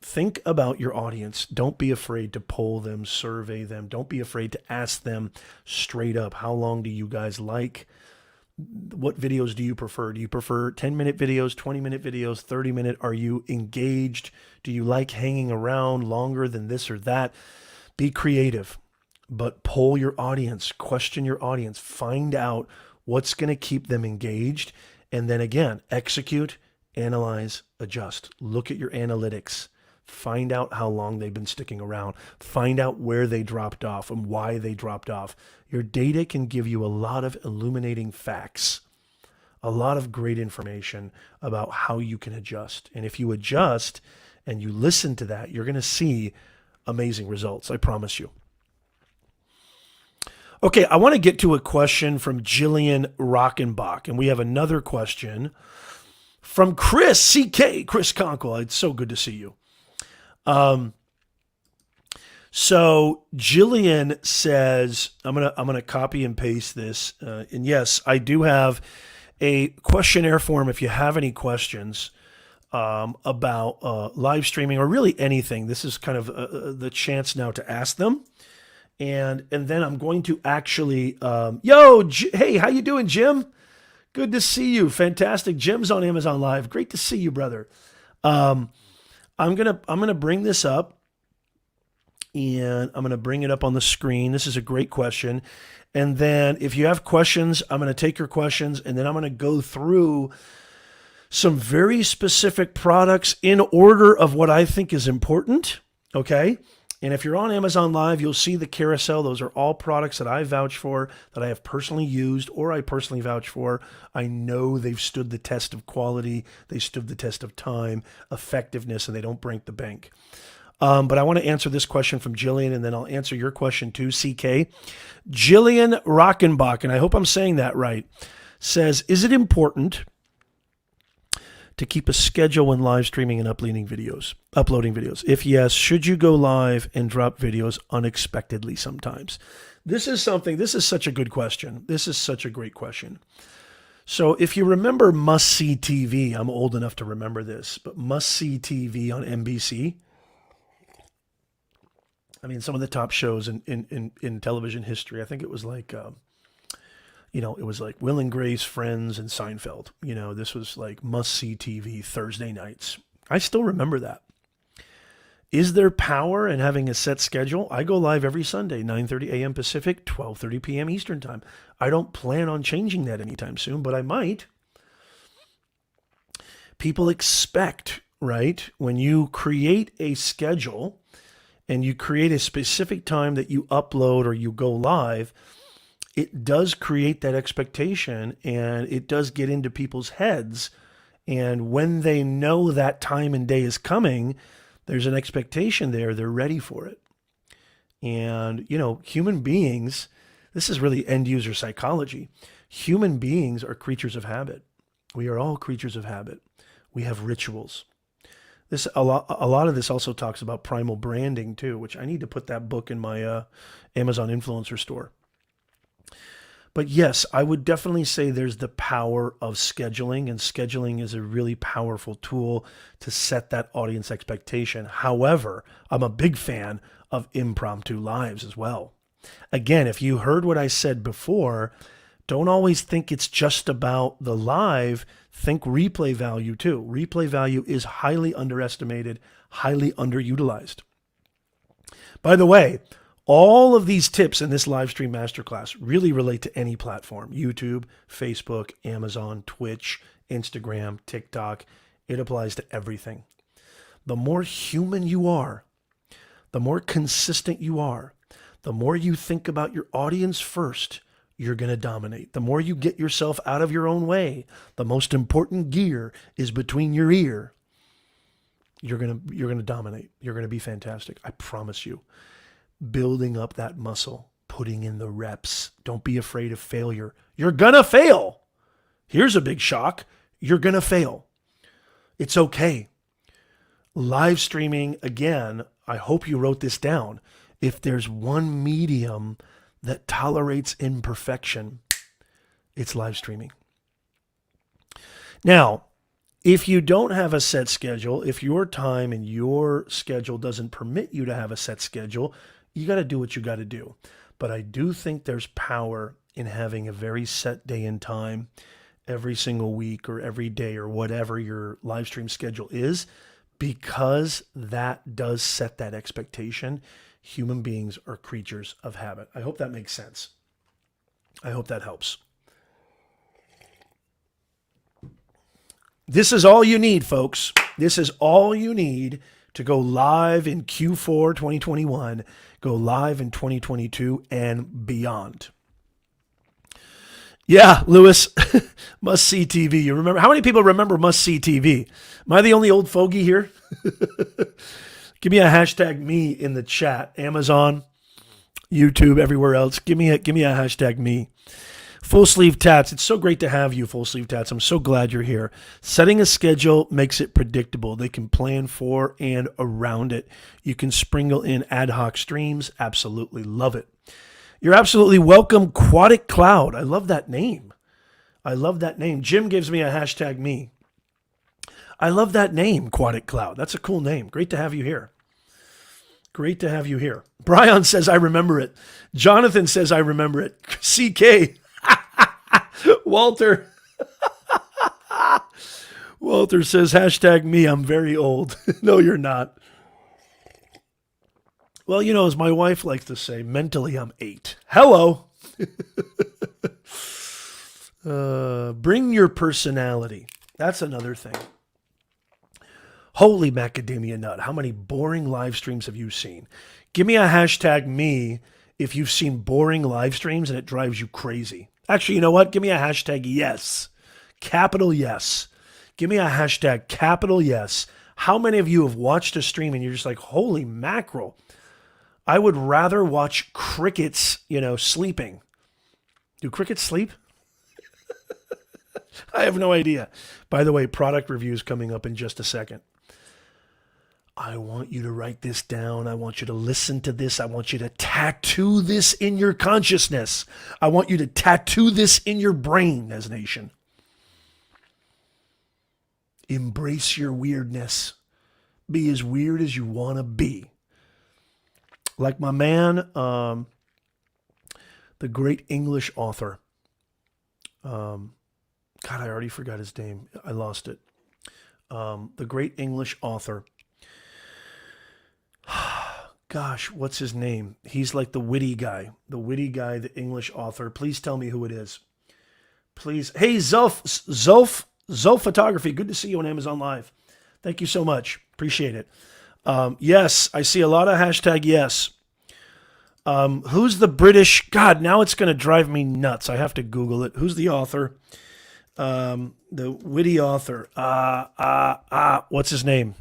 think about your audience. Don't be afraid to poll them, survey them. Don't be afraid to ask them straight up, how long do you guys like? What videos do you prefer? Do you prefer 10-minute videos, 20-minute videos, 30-minute? Are you engaged? Do you like hanging around longer than this or that? Be creative, but poll your audience, question your audience, find out what's going to keep them engaged. And then again, execute, analyze, adjust. Look at your analytics. Find out how long they've been sticking around. Find out where they dropped off and why they dropped off. Your data can give you a lot of illuminating facts, a lot of great information about how you can adjust. And if you adjust and you listen to that, you're going to see amazing results. I promise you. Okay, I want to get to a question from Jillian Rockenbach. And we have another question from Chris CK, Chris Conkle. It's so good to see you. So Jillian says, I'm gonna copy and paste this. And yes, I do have a questionnaire form if you have any questions about live streaming or really anything. This is kind of the chance now to ask them. And then I'm going to actually, hey, how you doing, Jim? Good to see you. Fantastic. Jim's on Amazon Live. Great to see you, brother. I'm gonna bring this up, and I'm gonna bring it up on the screen. This is a great question. And then if you have questions, I'm gonna take your questions, and then I'm gonna go through some very specific products in order of what I think is important. Okay. And if you're on Amazon Live, you'll see the carousel. Those are all products that I vouch for, that I have personally used or I personally vouch for. I know they've stood the test of quality. They stood the test of time, effectiveness, and they don't break the bank. But I want to answer this question from Jillian, and then I'll answer your question too, CK. Jillian Rockenbach, and I hope I'm saying that right, says, is it important to keep a schedule when live streaming and uploading videos? If yes, should you go live and drop videos unexpectedly sometimes? This is such a good question. This is such a great question. So if you remember Must See TV, I'm old enough to remember this, but Must See TV on NBC. I mean, some of the top shows in television history. I think it was like, it was like Will and Grace, Friends, and Seinfeld. This was like must-see TV Thursday nights. I still remember that. Is there power in having a set schedule? I go live every Sunday, 9:30 a.m. Pacific, 12:30 p.m. Eastern Time. I don't plan on changing that anytime soon, but I might. People expect, right, when you create a schedule and you create a specific time that you upload or you go live, it does create that expectation, and it does get into people's heads. And when they know that time and day is coming, there's an expectation there. They're ready for it. And, human beings, this is really end user psychology. Human beings are creatures of habit. We are all creatures of habit. We have rituals. A lot of this also talks about primal branding too, which I need to put that book in my Amazon influencer store. But yes, I would definitely say there's the power of scheduling, and scheduling is a really powerful tool to set that audience expectation. However, I'm a big fan of impromptu lives as well. Again, if you heard what I said before, don't always think it's just about the live. Think replay value too. Replay value is highly underestimated, highly underutilized. By the way, all of these tips in this Livestream Master Class really relate to any platform: YouTube, Facebook, Amazon, Twitch, Instagram, TikTok. It applies to everything. The more human you are, the more consistent you are, the more you think about your audience first, you're going to dominate. The more you get yourself out of your own way, the most important gear is between your ear. You're going to dominate. You're going to be fantastic. I promise you. Building up that muscle, putting in the reps. Don't be afraid of failure. You're going to fail. Here's a big shock. You're going to fail. It's okay. Live streaming, again, I hope you wrote this down. If there's one medium that tolerates imperfection, it's live streaming. Now, if you don't have a set schedule, if your time and your schedule doesn't permit you to have a set schedule, you got to do what you got to do. But I do think there's power in having a very set day and time every single week or every day or whatever your live stream schedule is, because that does set that expectation. Human beings are creatures of habit. I hope that makes sense. I hope that helps. This is all you need, folks. This is all you need to go live in Q4 2021, go live in 2022 and beyond. Yeah, Lewis, Must See TV. You remember? How many people remember Must See TV? Am I the only old fogey here? Give me a hashtag me in the chat. Amazon, YouTube, everywhere else. Give me a hashtag me. Full Sleeve Tats. It's so great to have you, Full Sleeve Tats. I'm so glad you're here. Setting a schedule makes it predictable. They can plan for and around it. You can sprinkle in ad hoc streams. Absolutely love it. You're absolutely welcome, Aquatic Cloud. I love that name. I love that name. Jim gives me a hashtag me. I love that name, Aquatic Cloud. That's a cool name. Great to have you here. Great to have you here. Brian says, I remember it. Jonathan says, I remember it. CK. Walter. Walter says, hashtag me. I'm very old. No, you're not. Well, you know, as my wife likes to say, mentally I'm 8. Hello. Bring your personality. That's another thing. Holy macadamia nut. How many boring live streams have you seen? Give me a hashtag me if you've seen boring live streams and it drives you crazy. Actually, you know what? Give me a hashtag yes. Capital yes. Give me a hashtag capital yes. How many of you have watched a stream and you're just like, holy mackerel. I would rather watch crickets, sleeping. Do crickets sleep? I have no idea. By the way, product reviews coming up in just a second. I want you to write this down. I want you to listen to this. I want you to tattoo this in your consciousness. I want you to tattoo this in your brain, as nation. Embrace your weirdness. Be as weird as you want to be. Like my man, the great English author. God, I already forgot his name. I lost it. The great English author. Gosh, what's his name? He's like the witty guy, the English author. Please tell me who it is. Please. Hey, Zulf Photography. Good to see you on Amazon Live. Thank you so much. Appreciate it. Yes, I see a lot of hashtag yes. Who's the British? God, now it's going to drive me nuts. I have to Google it. Who's the author? The witty author. What's his name?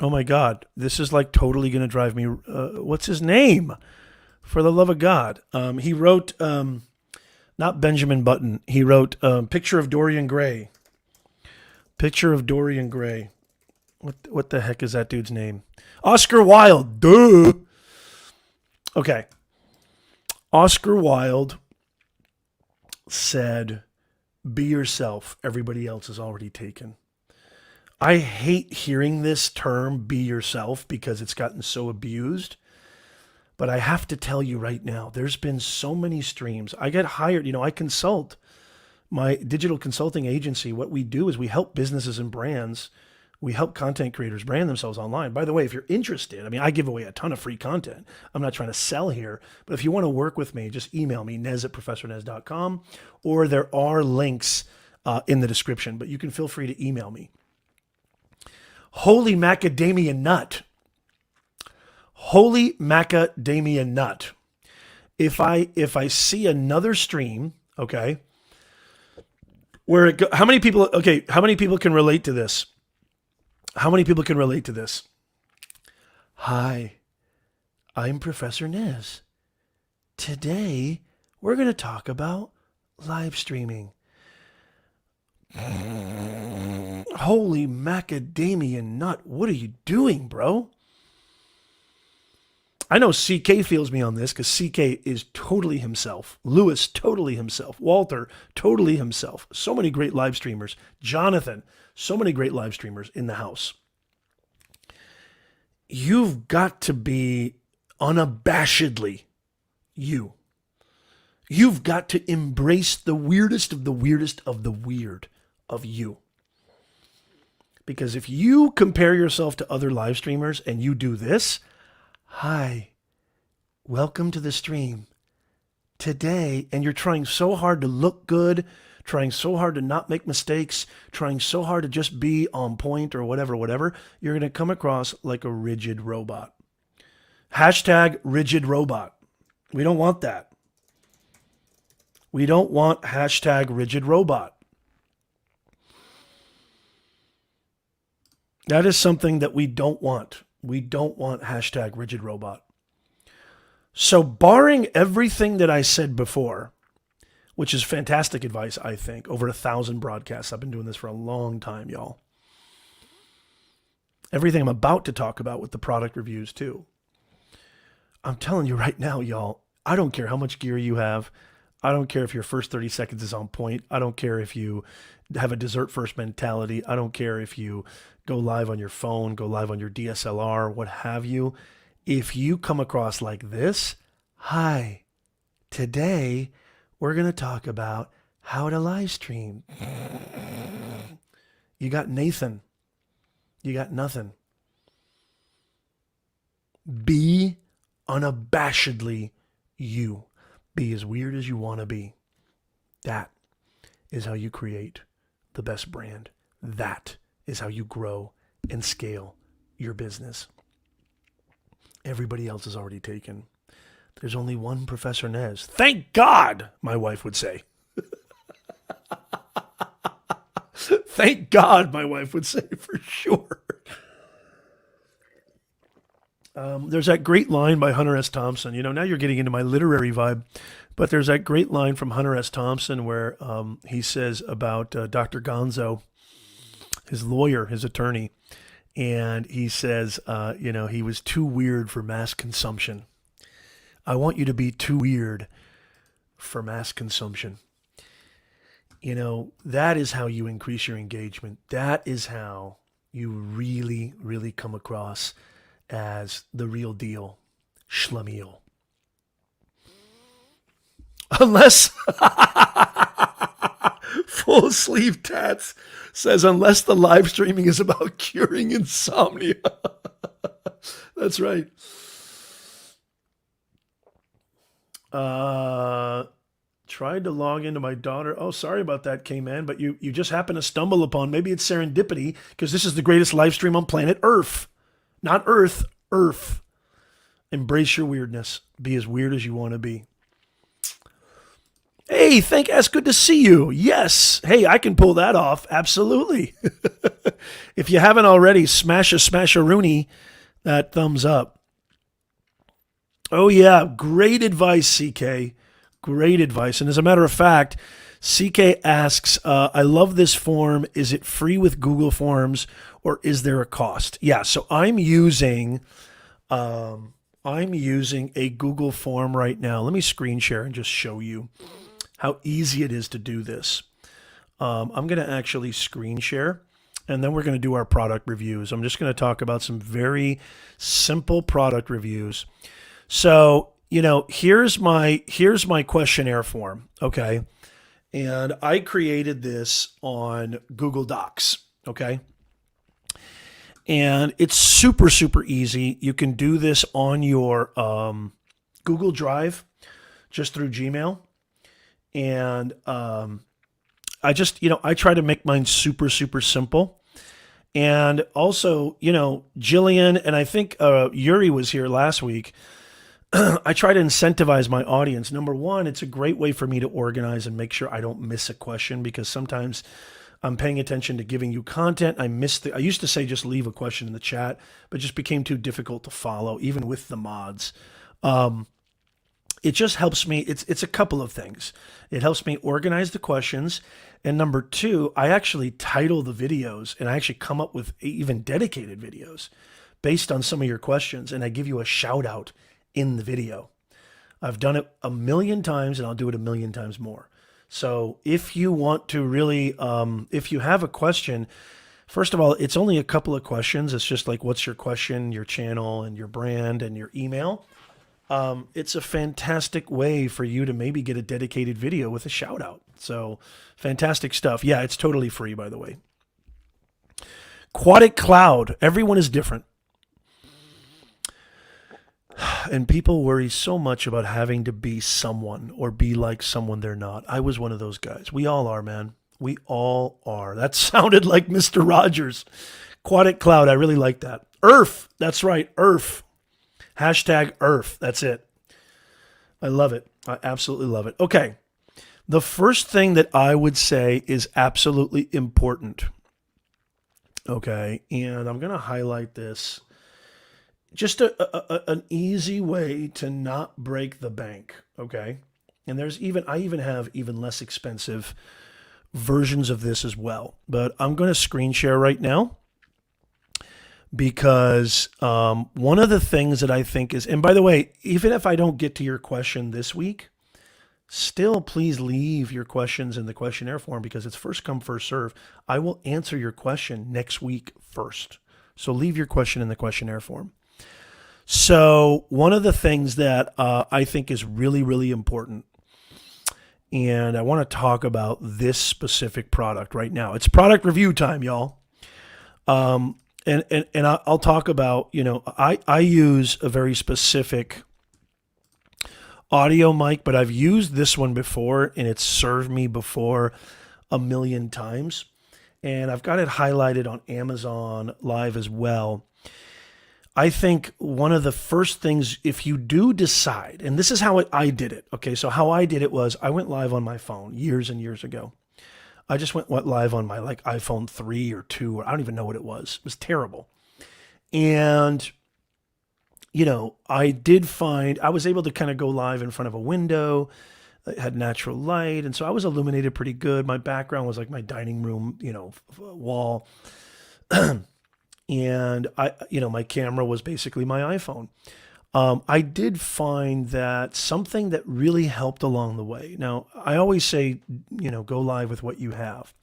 Oh my God, this is like totally going to drive me. What's his name? For the love of God. He wrote, not Benjamin Button. He wrote Picture of Dorian Gray. Picture of Dorian Gray. What the heck is that dude's name? Oscar Wilde. Duh. Okay. Oscar Wilde said, be yourself. Everybody else is already taken. I hate hearing this term, be yourself, because it's gotten so abused. But I have to tell you right now, there's been so many streams. I get hired, I consult. My digital consulting agency, what we do is we help businesses and brands. We help content creators brand themselves online. By the way, if you're interested, I give away a ton of free content. I'm not trying to sell here, but if you want to work with me, just email me, nez@professornez.com, or there are links in the description, but you can feel free to email me. Holy macadamia nut. Holy macadamia nut. If I see another stream, okay, where how many people can relate to this? How many people can relate to this? Hi, I'm Professor Nez. Today, we're going to talk about live streaming. Holy macadamia nut, what are you doing, bro? I know CK feels me on this because CK is totally himself. Lewis, totally himself. Walter, totally himself. So many great live streamers. Jonathan, so many great live streamers in the house. You've got to be unabashedly you. You've got to embrace the weirdest of the weirdest of the weird of you. Because if you compare yourself to other live streamers and you do this, hi, welcome to the stream. Today, and you're trying so hard to look good, trying so hard to not make mistakes, trying so hard to just be on point or whatever, you're going to come across like a rigid robot. Hashtag rigid robot. We don't want that. We don't want hashtag rigid robot. That is something that we don't want. We don't want hashtag rigid robot. So barring everything that I said before, which is fantastic advice, I think, over 1,000 broadcasts. I've been doing this for a long time, y'all. Everything I'm about to talk about with the product reviews too. I'm telling you right now, y'all, I don't care how much gear you have. I don't care if your first 30 seconds is on point. I don't care if you have a dessert first mentality. I don't care if you go live on your phone, go live on your DSLR, what have you. If you come across like this, hi, today we're going to talk about how to live stream. You got Nathan. You got nothing. Be unabashedly you. Be as weird as you want to be. That is how you create the best brand. That is how you grow and scale your business. Everybody else is already taken. There's only one Professor Nez. Thank God, my wife would say. Thank God, my wife would say for sure. There's that great line by Hunter S. Thompson. You know, now you're getting into my literary vibe, but there's that great line from Hunter S. Thompson where he says about Dr. Gonzo, his lawyer, his attorney, and he says, he was too weird for mass consumption. I want you to be too weird for mass consumption. You know, that is how you increase your engagement. That is how you really, really come across as the real deal, schlemiel. Unless Full Sleeve Tats says, unless the live streaming is about curing insomnia. That's right. Tried to log into my daughter. Oh, sorry about that, K-Man, but you just happen to stumble upon, maybe it's serendipity, because this is the greatest live stream on planet Earth. Not Earth, Earth. Embrace your weirdness. Be as weird as you want to be. Hey, thank us. Good to see you. Yes. Hey, I can pull that off. Absolutely. If you haven't already, smash-a-Rooney that thumbs up. Oh, yeah. Great advice, CK. Great advice. And as a matter of fact, CK asks, I love this form. Is it free with Google Forms or is there a cost? Yeah, so I'm using a Google form right now. Let me screen share and just show you how easy it is to do this. I'm going to actually screen share, and then we're going to do our product reviews. I'm just going to talk about some very simple product reviews. So, here's my questionnaire form, okay? And I created this on Google Docs, okay? And it's super, super easy. You can do this on your Google Drive just through Gmail. And I try to make mine super, super simple. And also, Jillian, and I think Yuri was here last week. I try to incentivize my audience. Number one, it's a great way for me to organize and make sure I don't miss a question, because sometimes I'm paying attention to giving you content. I used to say just leave a question in the chat, but it just became too difficult to follow, even with the mods. It just helps me. It's a couple of things. It helps me organize the questions. And number two, I actually title the videos, and I actually come up with even dedicated videos based on some of your questions. And I give you a shout out in the video. I've done it a million times, and I'll do it a million times more. So if you want to really, if you have a question, first of all, it's only a couple of questions. It's just like, what's your question, your channel, and your brand, and your email. It's a fantastic way for you to maybe get a dedicated video with a shout out. So fantastic stuff. Yeah, it's totally free, by the way. Aquatic Cloud. Everyone is different. And people worry so much about having to be someone or be like someone they're not. I was one of those guys. We all are, man. We all are. That sounded like Mr. Rogers. Aquatic Cloud. I really like that. Earth. That's right. Earth. Hashtag Earth. That's it. I love it. I absolutely love it. Okay. The first thing that I would say is absolutely important. Okay. And I'm going to highlight this. Just an easy way to not break the bank. Okay. And I even have even less expensive versions of this as well. But I'm going to screen share right now. Because one of the things that I think is, and by the way, even if I don't get to your question this week, still please leave your questions in the questionnaire form because it's first come, first serve. I will answer your question next week first. So leave your question in the questionnaire form. So one of the things that I think is really, really important, and I want to talk about this specific product right now. It's product review time, y'all. And I'll talk about, I use a very specific audio mic, but I've used this one before and it's served me before a million times. And I've got it highlighted on Amazon Live as well. I think one of the first things, if you do decide, and this is how I did it. Okay, so how I did it was I went live on my phone years and years ago. I just went live on my iPhone 3 or 2, or I don't even know what it was. It was terrible. And, I did find I was able to kind of go live in front of a window. It had natural light. And so I was illuminated pretty good. My background was like my dining room, wall. And my camera was basically my iPhone. I did find that something that really helped along the way. Now, I always say, go live with what you have.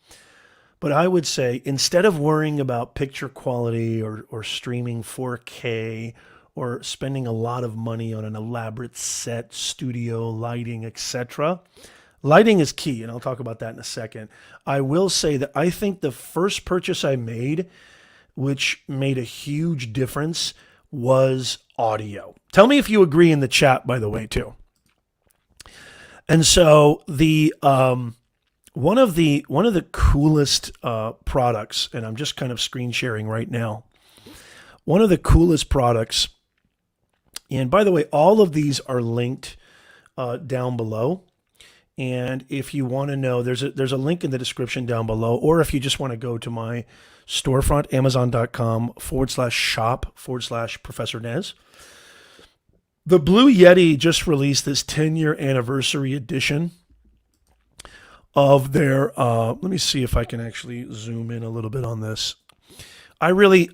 But I would say instead of worrying about picture quality or streaming 4K or spending a lot of money on an elaborate set, studio, lighting, etc., lighting is key, and I'll talk about that in a second. I will say that I think the first purchase I made, which made a huge difference, was audio. Tell me if you agree in the chat, by the way, too. And so the one of the coolest products, and I'm just kind of screen sharing right now. One of the coolest products, and by the way, all of these are linked down below. And if you want to know, there's a link in the description down below, or if you just want to go to my storefront, amazon.com/shop/Professor Nez. The Blue Yeti just released this 10-year anniversary edition of their, let me see if I can actually zoom in a little bit on this. I really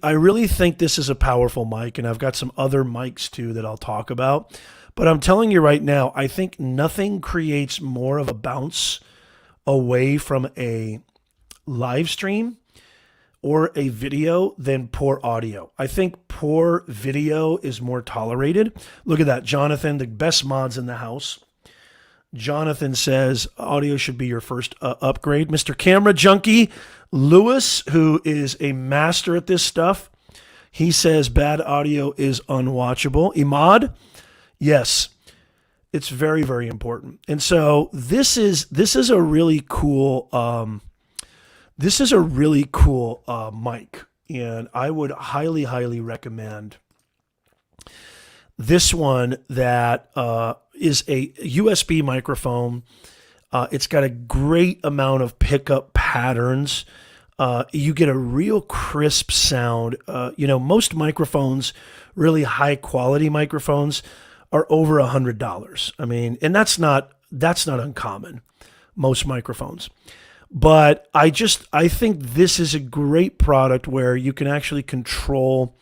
think this is a powerful mic, and I've got some other mics too that I'll talk about. But I'm telling you right now, I think nothing creates more of a bounce away from a live stream or a video than poor audio. I think poor video is more tolerated. Look at that, Jonathan, the best mods in the house. Jonathan says audio should be your first upgrade. Mr. Camera Junkie Lewis, who is a master at this stuff, he says bad audio is unwatchable. Imad, yes, it's very, very important. And so this is a really cool mic, and I would highly, highly recommend this one that is a USB microphone. It's got a great amount of pickup patterns. You get a real crisp sound. Most microphones, really high quality microphones, are over $100. I mean, and that's not uncommon, most microphones. But I think this is a great product where you can actually control.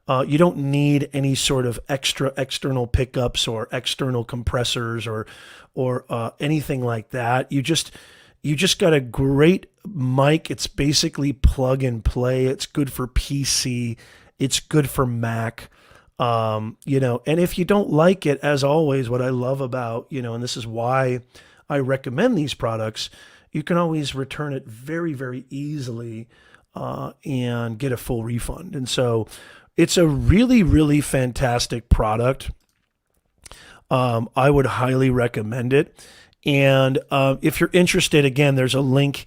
You don't need any sort of extra external pickups or external compressors or anything like that. You just got a great mic. It's basically plug and play. It's good for PC. It's good for Mac. And if you don't like it, as always, what I love about, and this is why I recommend these products, you can always return it very, very easily and get a full refund. And so it's a really, really fantastic product. I would highly recommend it. And if you're interested, again, there's a link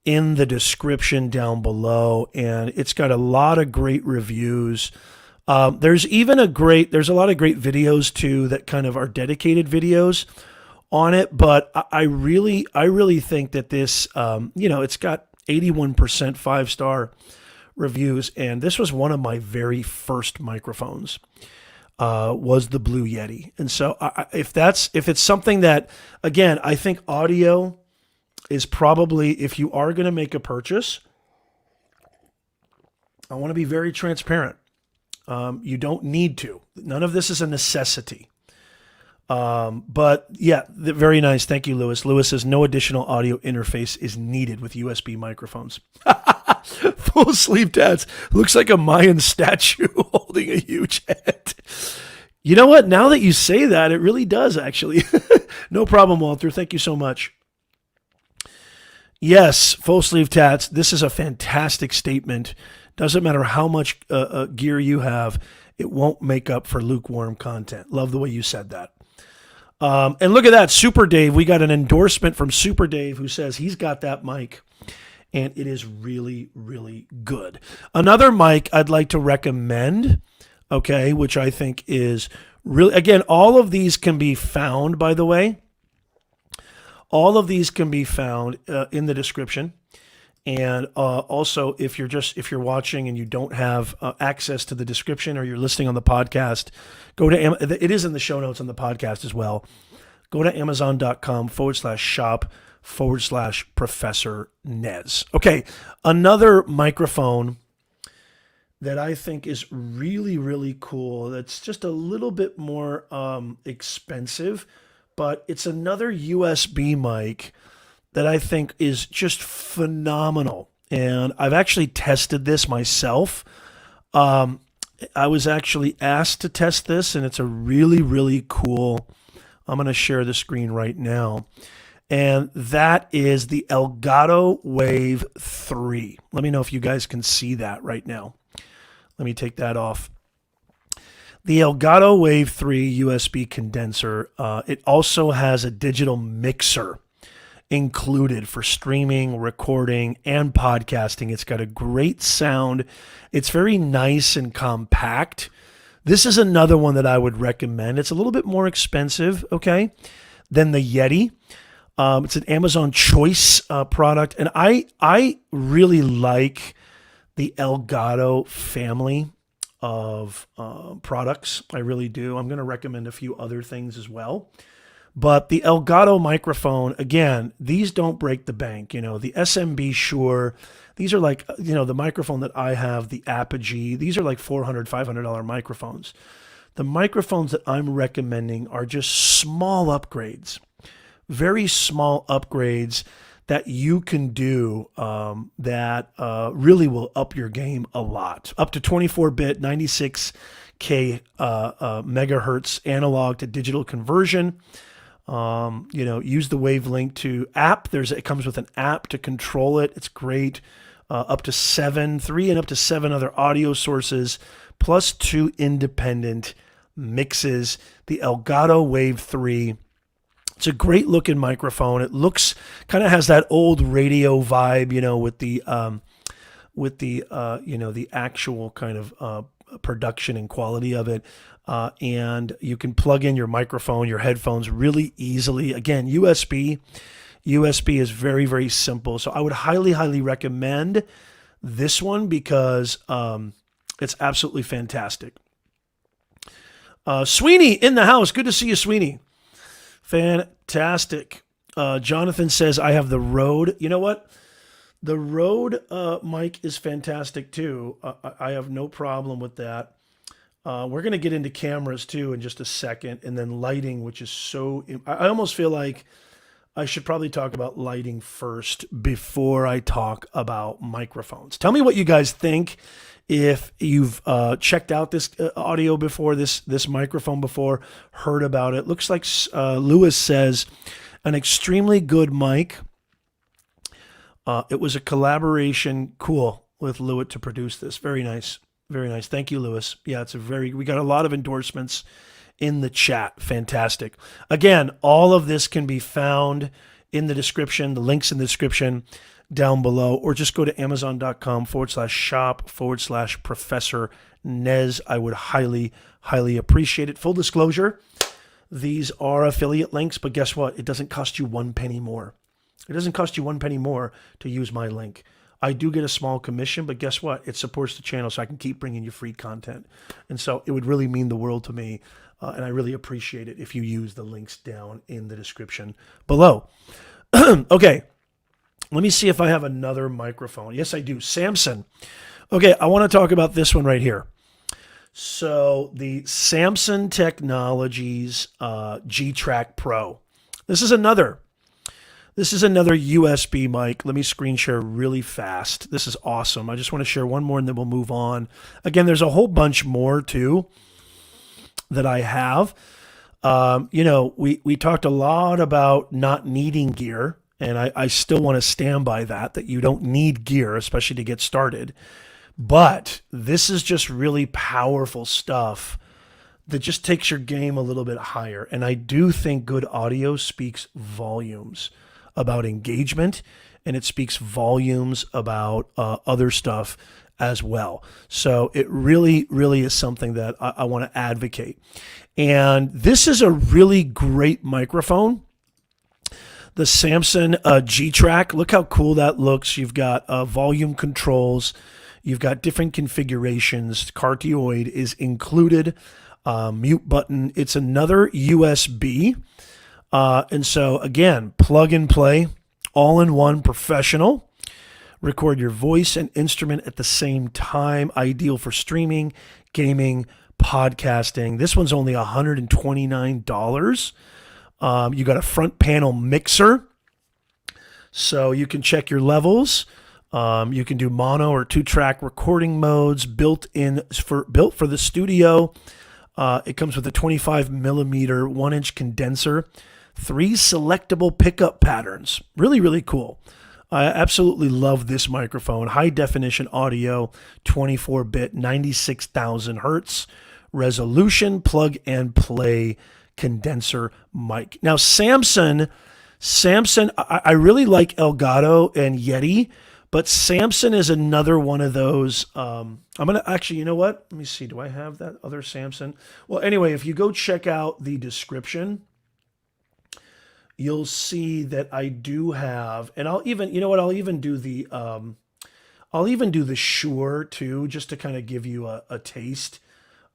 in the description down below, and it's got a lot of great reviews. There's a lot of great videos too that kind of are dedicated videos on it. But I really think that this, it's got 81% 5-star reviews, and this was one of my very first microphones. Was the Blue Yeti. And so if it's something that, again, I think audio is probably, if you are going to make a purchase, I want to be very transparent. You don't need to. None of this is a necessity. But yeah, very nice. Thank you, Lewis. Lewis says no additional audio interface is needed with USB microphones. Full sleeve tats. Looks like a Mayan statue holding a huge head. You know what? Now that you say that, it really does, actually. No problem, Walter. Thank you so much. Yes, full sleeve tats. This is a fantastic statement. Doesn't matter how much gear you have, it won't make up for lukewarm content. Love the way you said that. And look at that, Super Dave. We got an endorsement from Super Dave who says he's got that mic, and it is really, really good. Another mic I'd like to recommend, okay, which I think is really, again, all of these can be found, by the way. All of these can be found in the description. And also, if you're watching and you don't have access to the description, or you're listening on the podcast, go to it is in the show notes on the podcast as well. Go to amazon.com/shop/Professor Nez. Okay, another microphone that I think is really, really cool. That's just a little bit more expensive, but it's another USB mic that I think is just phenomenal. And I've actually tested this myself. I was actually asked to test this, and it's a really, really cool. I'm going to share the screen right now. And that is the Elgato Wave 3. Let me know if you guys can see that right now. Let me take that off. The Elgato Wave 3 USB condenser. It also has a digital mixer included for streaming, recording, and podcasting. It's got a great sound. It's very nice and compact. This is another one that I would recommend. It's a little bit more expensive, okay, than the Yeti. It's an Amazon Choice product, and I really like the Elgato family of products. I really do. I'm going to recommend a few other things as well. But the Elgato microphone, again, these don't break the bank. The SMB Shure, these are like, the microphone that I have, the Apogee, these are like $400, $500 microphones. The microphones that I'm recommending are just small upgrades, very small upgrades that you can do that really will up your game a lot. Up to 24-bit, 96K megahertz analog to digital conversion. Use the Wavelink to app. It comes with an app to control it. It's great. Up to 3 and up to 7 other audio sources, plus 2 independent mixes. The Elgato Wave 3. It's a great looking microphone. It kind of has that old radio vibe, with the actual kind of production and quality of it. And you can plug in your microphone, your headphones really easily. Again, USB is very, very simple. So I would highly, highly recommend this one because it's absolutely fantastic. Sweeney in the house. Good to see you, Sweeney. Fantastic. Jonathan says, I have the Rode. You know what? The Rode mic is fantastic too. I have no problem with that. We're going to get into cameras too in just a second, and then lighting, which is so... I almost feel like I should probably talk about lighting first before I talk about microphones. Tell me what you guys think. If you've checked out this audio before, this microphone before, heard about it. Looks like Lewis says, an extremely good mic. It was a collaboration, cool, with Lewitt to produce this. Very nice. Very nice. Thank you, Lewis. Yeah, we got a lot of endorsements in the chat. Fantastic. Again, all of this can be found in the description, the links in the description down below, or just go to amazon.com/shop/Professor Nez. I would highly, highly appreciate it. Full disclosure, these are affiliate links, but guess what? It doesn't cost you 1 penny more. It doesn't cost you 1 penny more to use my link. I do get a small commission, but guess what? It supports the channel so I can keep bringing you free content. And so it would really mean the world to me, and I really appreciate it if you use the links down in the description below. Okay, let me see if I have another microphone. Yes, I do. Samson. Okay, I want to talk about this one right here. So the Samson Technologies G-Track Pro. This is another USB mic. Let me screen share really fast. This is awesome. I just want to share one more and then we'll move on. Again, there's a whole bunch more too that I have. We talked a lot about not needing gear, and I still want to stand by that you don't need gear, especially to get started. But this is just really powerful stuff that just takes your game a little bit higher. And I do think good audio speaks volumes about engagement, and it speaks volumes about other stuff as well. So it really, really is something that I want to advocate. And this is a really great microphone. The Samson G-Track, look how cool that looks. You've got volume controls. You've got different configurations. Cardioid is included. Mute button. It's another USB. And so, again, plug and play, all-in-one, professional. Record your voice and instrument at the same time. Ideal for streaming, gaming, podcasting. This one's only $129. You got a front panel mixer, so you can check your levels. You can do mono or 2-track recording modes built for the studio. It comes with a 25 millimeter 1-inch condenser, 3 selectable pickup patterns. Really, really cool. I absolutely love this microphone. High definition audio, 24-bit, 96,000 hertz resolution, plug and play condenser mic. Now, Samson, I really like Elgato and Yeti, but Samson is another one of those. I'm going to actually, you know what? Let me see. Do I have that other Samson? Well, anyway, if you go check out the description, you'll see that I do have, and I'll even, you know what? I'll even do the Shure too, just to kind of give you a taste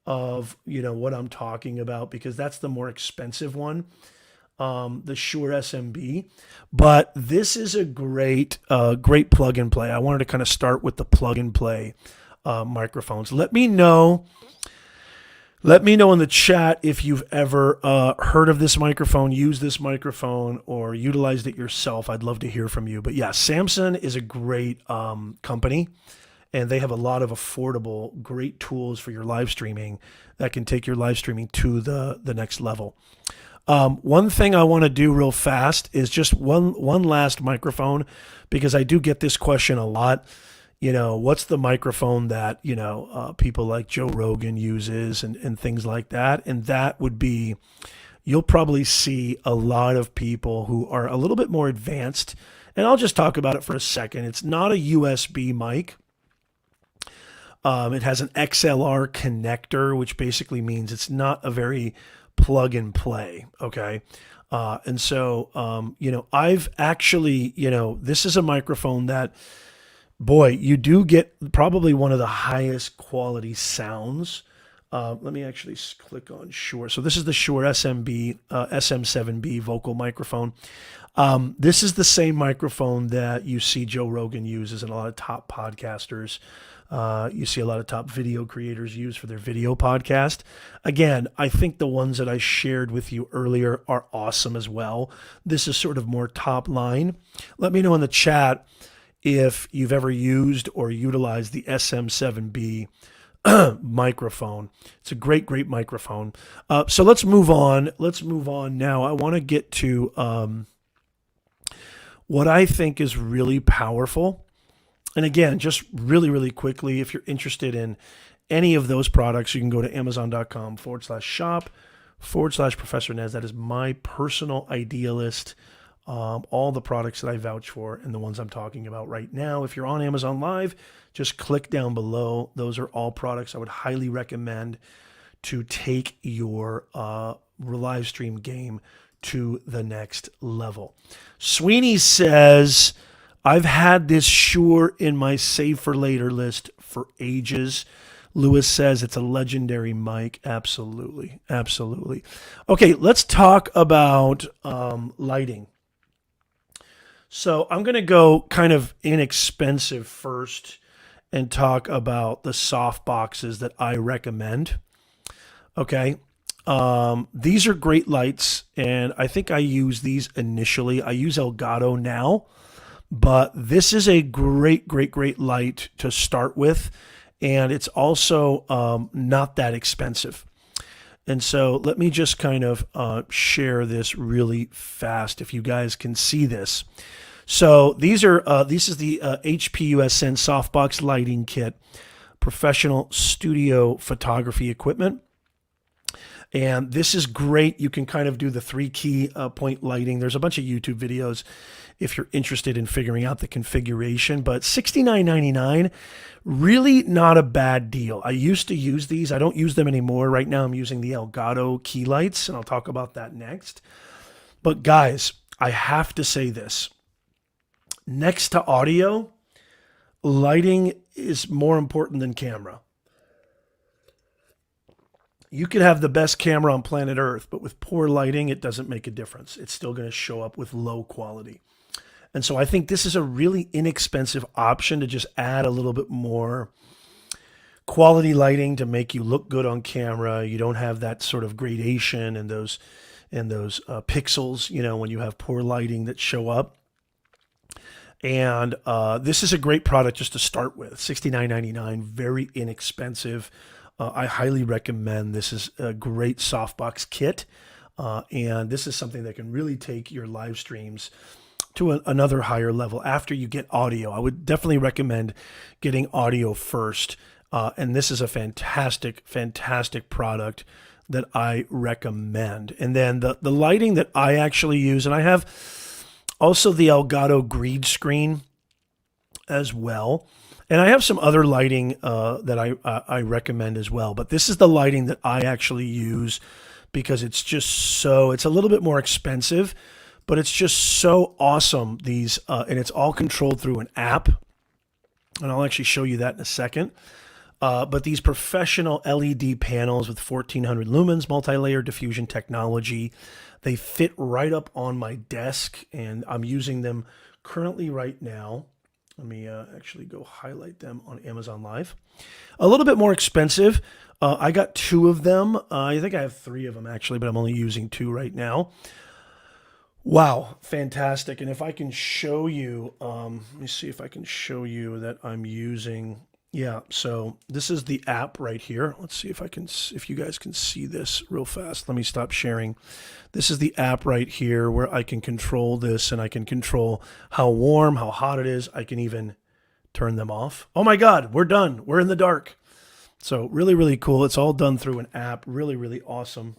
of, what I'm talking about, because that's the more expensive one. The Shure SMB, but this is a great plug and play. I wanted to kind of start with the plug and play microphones. Let me know in the chat if you've ever heard of this microphone, used this microphone, or utilized it yourself. I'd love to hear from you. But yeah, Samson is a great company, and they have a lot of affordable, great tools for your live streaming that can take your live streaming to the next level. One thing I want to do real fast is just one last microphone, because I do get this question a lot. What's the microphone that, people like Joe Rogan uses and things like that? And that would be, you'll probably see a lot of people who are a little bit more advanced, and I'll just talk about it for a second. It's not a USB mic. It has an XLR connector, which basically means it's not a very plug and play. Okay. And so, I've actually, this is a microphone that, boy, you do get probably one of the highest quality sounds. Let me actually click on Shure. So this is the Shure SM7B vocal microphone. This is the same microphone that you see Joe Rogan uses and a lot of top podcasters. You see a lot of top video creators use for their video podcast. Again, I think the ones that I shared with you earlier are awesome as well. This is sort of more top line. Let me know in the chat if you've ever used or utilized the SM7B microphone. It's a great, great microphone. So let's move on. Let's move on now. I want to get to what I think is really powerful. And again, just really, really quickly, if you're interested in any of those products, you can go to amazon.com/shop/Professor Nez. That is my personal idea list. All the products that I vouch for and the ones I'm talking about right now. If you're on Amazon Live, just click down below. Those are all products I would highly recommend to take your live stream game to the next level. Sweeney says, I've had this Shure in my save for later list for ages. Lewis says it's a legendary mic. Absolutely. Absolutely. Okay, let's talk about lighting. So I'm going to go kind of inexpensive first and talk about the soft boxes that I recommend. Okay. These are great lights, and I think I use these initially. I use Elgato now, but this is a great, great, great light to start with, and it's also not that expensive. And so let me just kind of share this really fast if you guys can see this. So this is the HPUSN softbox lighting kit, professional studio photography equipment. And this is great. You can kind of do the 3-key point lighting. There's a bunch of YouTube videos if you're interested in figuring out the configuration. But $69.99, really not a bad deal. I used to use these. I don't use them anymore. Right now I'm using the Elgato Key Lights, and I'll talk about that next. But guys, I have to say this. Next to audio, lighting is more important than camera. You could have the best camera on planet Earth, but with poor lighting, it doesn't make a difference. It's still going to show up with low quality. And so I think this is a really inexpensive option to just add a little bit more quality lighting to make you look good on camera. You don't have that sort of gradation and those pixels, when you have poor lighting that show up. And this is a great product just to start with. $69.99, very inexpensive. I highly recommend. This is a great softbox kit, and this is something that can really take your live streams to another higher level after you get audio. I would definitely recommend getting audio first, and this is a fantastic, fantastic product that I recommend. And then the lighting that I actually use, and I have also the Elgato green screen as well. And I have some other lighting that I recommend as well. But this is the lighting that I actually use because it's a little bit more expensive, but it's just so awesome. And it's all controlled through an app. And I'll actually show you that in a second. But these professional LED panels with 1400 lumens, multi-layer diffusion technology, they fit right up on my desk, and I'm using them currently right now. Let me actually go highlight them on Amazon Live. A little bit more expensive. I got 2 of them. I think I have 3 of them actually, but I'm only using 2 right now. Wow, fantastic. And if I can show you, let me see if I can show you that I'm using, so this is the app right here. Let's see if you guys can see this real fast. Let me stop sharing. This is the app right here where I can control this, and I can control how warm, how hot it is. I can even turn them off. Oh my God, we're done. We're in the dark. So really, really cool. It's all done through an app. Really, really awesome.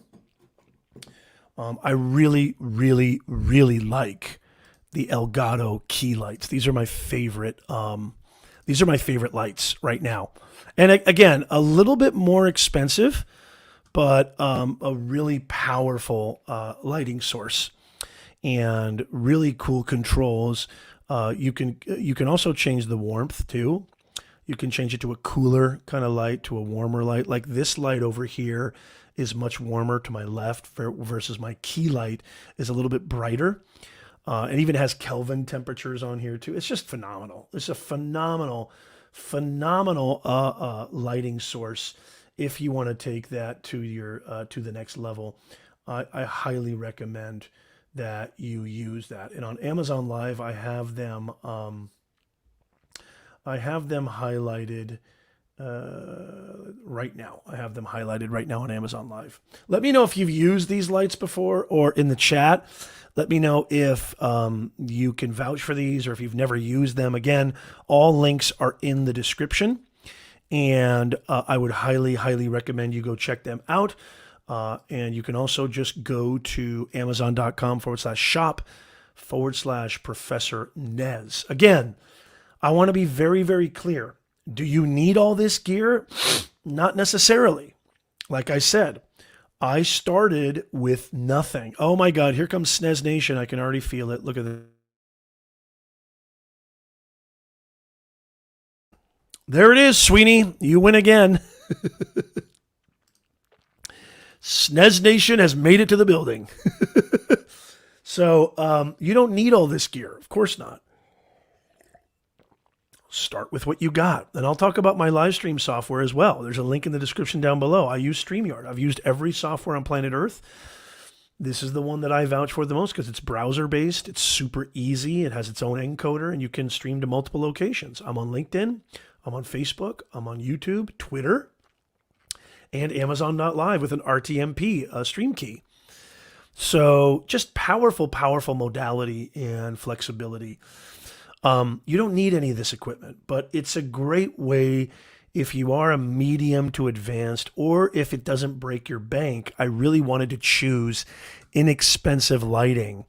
I really, really, really like the Elgato Key Lights. These are my favorite. These are my favorite lights right now. And again, a little bit more expensive, but a really powerful lighting source and really cool controls. You can also change the warmth too. You can change it to a cooler kind of light, to a warmer light. Like this light over here is much warmer to my left versus my key light is a little bit brighter. It even has Kelvin temperatures on here too. It's just phenomenal. It's a phenomenal lighting source. If you want to take that to your to the next level, I highly recommend that you use that. And on Amazon Live, I have them highlighted right now. I have them highlighted right now on Amazon Live. Let me know if you've used these lights before, or in the chat, let me know if you can vouch for these or if you've never used them. Again, all links are in the description, and I would highly recommend you go check them out. And you can also just go to amazon.com/shop/Professor Nez. Again, I want to be very clear. Do you need all this gear? Not necessarily. Like I said, I started with nothing. Oh my God, here comes SNES Nation. I can already feel it. Look at this. There it is, Sweeney. You win again. SNES Nation has made it to the building. So you don't need all this gear. Of course not. Start with what you got. And I'll talk about my live stream software as well. There's a link in the description down below. I use StreamYard. I've used every software on planet Earth. This is the one that I vouch for the most because it's browser-based. It's super easy. It has its own encoder, and you can stream to multiple locations. I'm on LinkedIn. I'm on Facebook. I'm on YouTube, Twitter, and Amazon.live with an RTMP stream key. So just powerful modality and flexibility. You don't need any of this equipment, but it's a great way if you are a medium to advanced, or if it doesn't break your bank. I really wanted to choose inexpensive lighting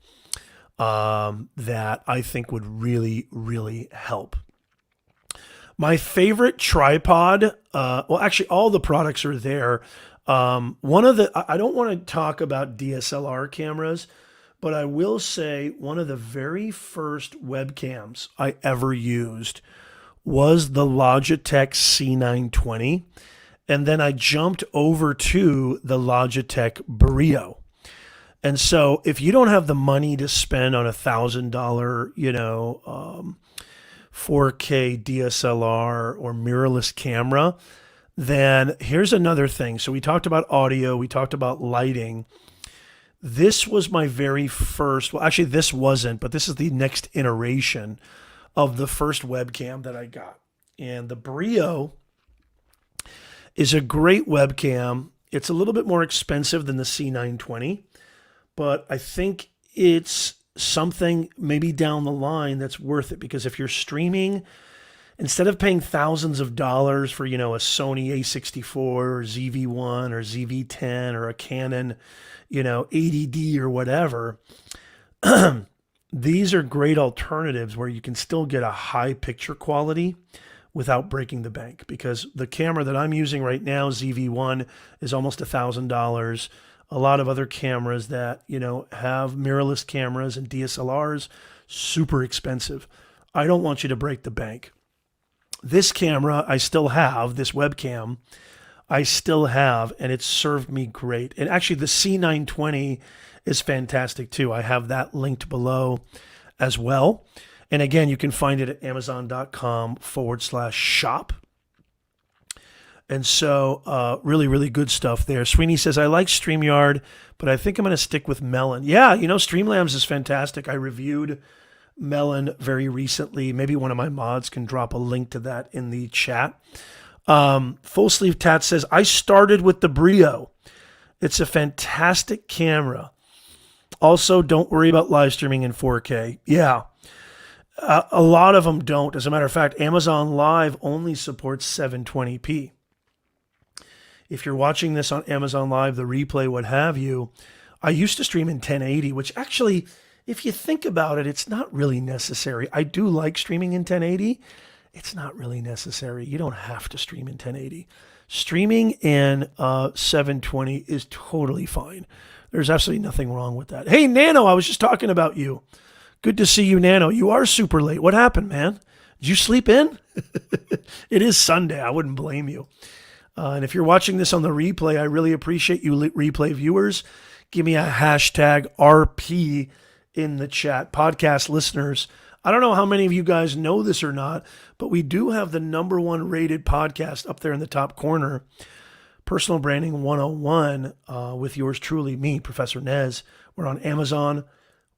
that I think would really help. My favorite tripod, well, actually all the products are there. I don't want to talk about DSLR cameras, but I will say one of the very first webcams I ever used was the Logitech C920. And then I jumped over to the Logitech Brio. And so if you don't have the money to spend on $1,000, 4K DSLR or mirrorless camera, then here's another thing. So we talked about audio, we talked about lighting. This was my very first, well, actually this wasn't, but this is the next iteration of the first webcam that I got. And the Brio is a great webcam. It's a little bit more expensive than the C920, but I think it's something maybe down the line that's worth it, because if you're streaming, instead of paying thousands of dollars for, a Sony A64 or ZV-1 or ZV-10 or a Canon, 80D or whatever, these are great alternatives where you can still get a high picture quality without breaking the bank. Because the camera that I'm using right now, ZV-1, is almost $1,000. A lot of other cameras that, have mirrorless cameras and DSLRs, super expensive. I don't want you to break the bank. This camera I still have, this webcam I still have, and it's served me great. And actually the C920 is fantastic too. I have that linked below as well. And again, you can find it at amazon.com/shop. And so really good stuff there. Sweeney says, I like StreamYard, but I think I'm going to stick with Melon. Yeah, Streamlabs is fantastic. I reviewed Melon very recently. Maybe one of my mods can drop a link to that in the chat. Full Sleeve Tat says, I started with the Brio. It's a fantastic camera. Also, don't worry about live streaming in 4K. Yeah, a lot of them don't. As a matter of fact, Amazon Live only supports 720p. If you're watching this on Amazon Live, the replay, what have you, I used to stream in 1080, which actually, if you think about it, it's not really necessary. I do like streaming in 1080. it's not really necessary. You don't have to stream in 1080. Streaming in 720 is totally fine. There's absolutely nothing wrong with that. Hey, Nano, I was just talking about you. Good to see you, Nano. You are super late. What happened, man? Did you sleep in? It is Sunday. I wouldn't blame you. And if you're watching this on the replay, I really appreciate you replay viewers. Give me a hashtag RP in the chat. Podcast listeners, I don't know how many of you guys know this or not, but we do have the #1 rated podcast up there in the top corner, Personal Branding 101, with yours truly, me, Professor Nez. We're on Amazon,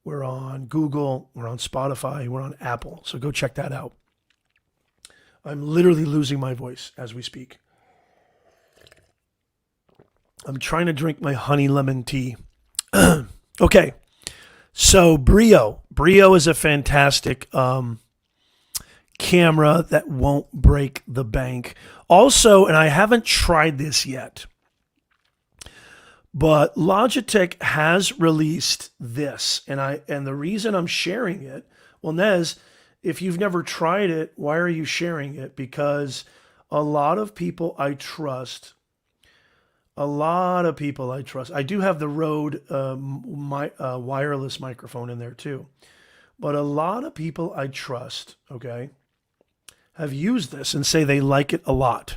we're on Google, we're on Spotify, we're on Apple. So go check that out. I'm literally losing my voice as we speak. I'm trying to drink my honey lemon tea. Okay, so Brio. Brio is a fantastic camera that won't break the bank. Also, and I haven't tried this yet, but Logitech has released this, and the reason I'm sharing it, well, Nez, if you've never tried it, why are you sharing it? Because a lot of people I trust. I do have the Rode wireless microphone in there too. But a lot of people I trust, okay, have used this and say they like it a lot.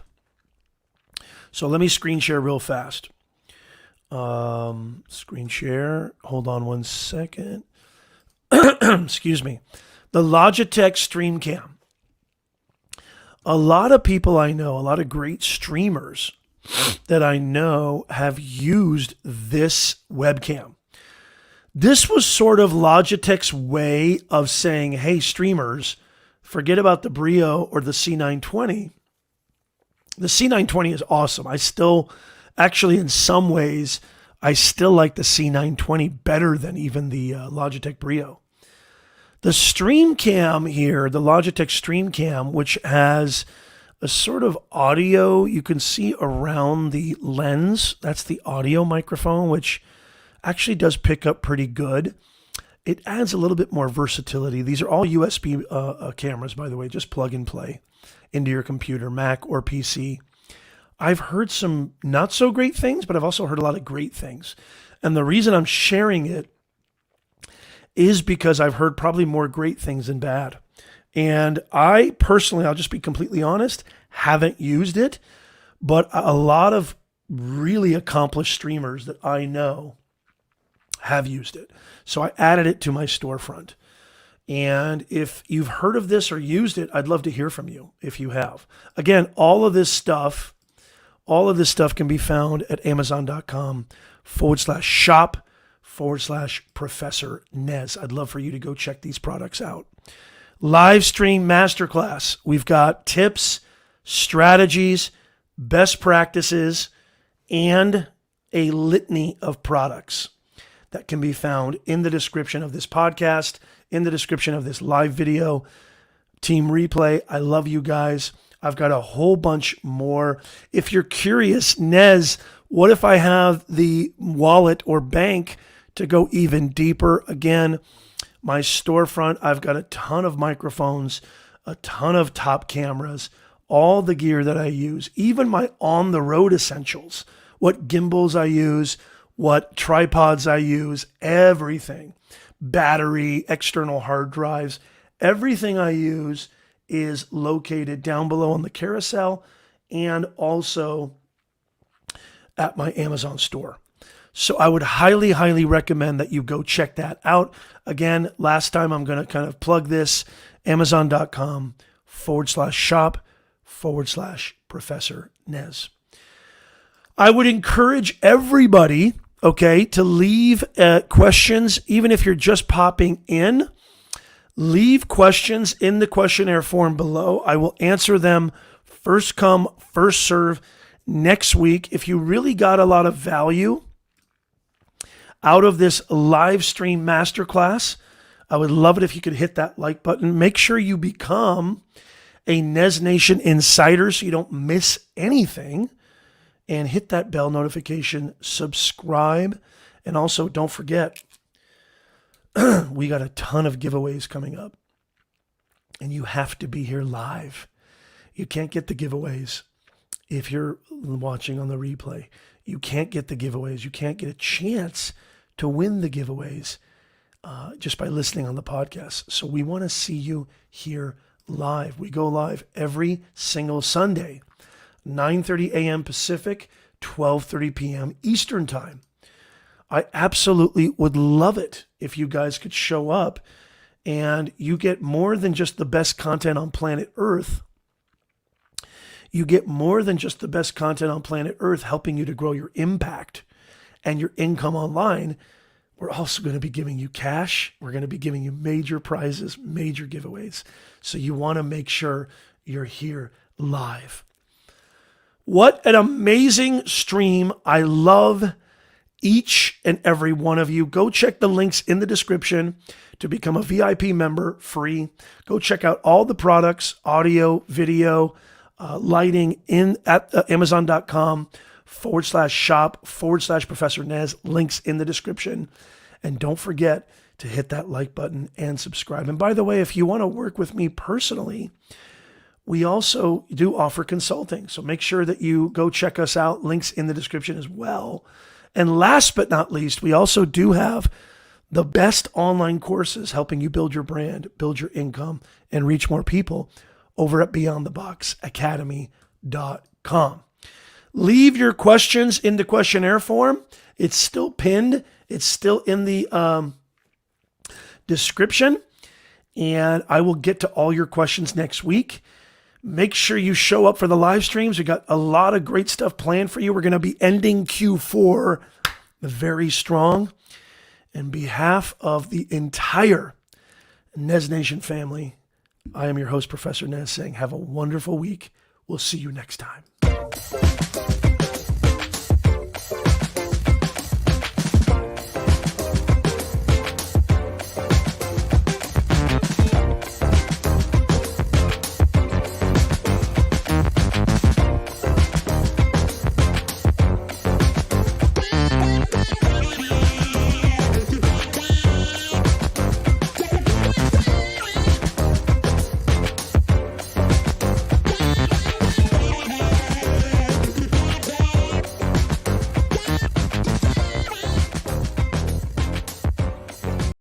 So let me screen share real fast. Screen share. Hold on one second. Excuse me. The Logitech Stream Cam. A lot of people I know, a lot of great streamers that I know have used this webcam. This was sort of Logitech's way of saying, hey, streamers, forget about the Brio or the C920. The C920 is awesome. I still, actually in some ways, I still like the C920 better than even the Logitech Brio. The Stream Cam here, the Logitech Stream Cam, which has a sort of audio you can see around the lens. That's the audio microphone, which actually does pick up pretty good. It adds a little bit more versatility. These are all USB cameras, by the way, just plug and play into your computer, Mac or PC. I've heard some not so great things, but I've also heard a lot of great things. And the reason I'm sharing it is because I've heard probably more great things than bad. And I personally, I'll just be completely honest, haven't used it, but a lot of really accomplished streamers that I know have used it. So I added it to my storefront. And if you've heard of this or used it, I'd love to hear from you if you have. Again, all of this stuff can be found at amazon.com/shop/Professor Nez. I'd love for you to go check these products out. Livestream Master Class. We've got tips, strategies, best practices, and a litany of products that can be found in the description of this podcast, in the description of this live video. Team Replay, I love you guys. I've got a whole bunch more. If you're curious, Nez, what if I have the wallet or bank to go even deeper? Again, my storefront, I've got a ton of microphones, a ton of top cameras, all the gear that I use, even my on-the-road essentials, what gimbals I use, what tripods I use, everything. Battery, external hard drives, everything I use is located down below on the carousel and also at my Amazon store. So I would highly, highly recommend that you go check that out. Again, last time I'm going to kind of plug this, amazon.com/shop/Professor Nez. I would encourage everybody, okay, to leave questions, even if you're just popping in. Leave questions in the questionnaire form below. I will answer them first come, first serve next week. If you really got a lot of value out of this Livestream Master Class, I would love it if you could hit that like button. Make sure you become a Nez Nation insider so you don't miss anything. And hit that bell notification, subscribe, and also don't forget, we got a ton of giveaways coming up. And you have to be here live. You can't get the giveaways if you're watching on the replay. You can't get the giveaways. You can't get a chance to win the giveaways just by listening on the podcast. So we want to see you here live. We go live every single Sunday, 9:30 a.m. Pacific, 12:30 p.m. Eastern Time. I absolutely would love it if you guys could show up, and you get more than just the best content on planet Earth. You get more than just the best content on planet Earth helping you to grow your impact and your income online. We're also going to be giving you cash. We're going to be giving you major prizes, major giveaways. So you want to make sure you're here live. What an amazing stream. I love each and every one of you. Go check the links in the description to become a VIP member, free. Go check out all the products, audio, video, lighting at amazon.com/shop/Professor Nez. Links in the description. And don't forget to hit that like button and subscribe. And by the way, if you want to work with me personally, we also do offer consulting. So make sure that you go check us out. Links in the description as well. And last but not least, we also do have the best online courses helping you build your brand, build your income, and reach more people over at BeyondTheBoxAcademy.com. Leave your questions in the questionnaire form. It's still pinned. It's still in the description. And I will get to all your questions next week. Make sure you show up for the live streams. We got a lot of great stuff planned for you. We're going to be ending Q4 very strong. On behalf of the entire Nez Nation family, I am your host, Professor Nez, saying have a wonderful week. We'll see you next time.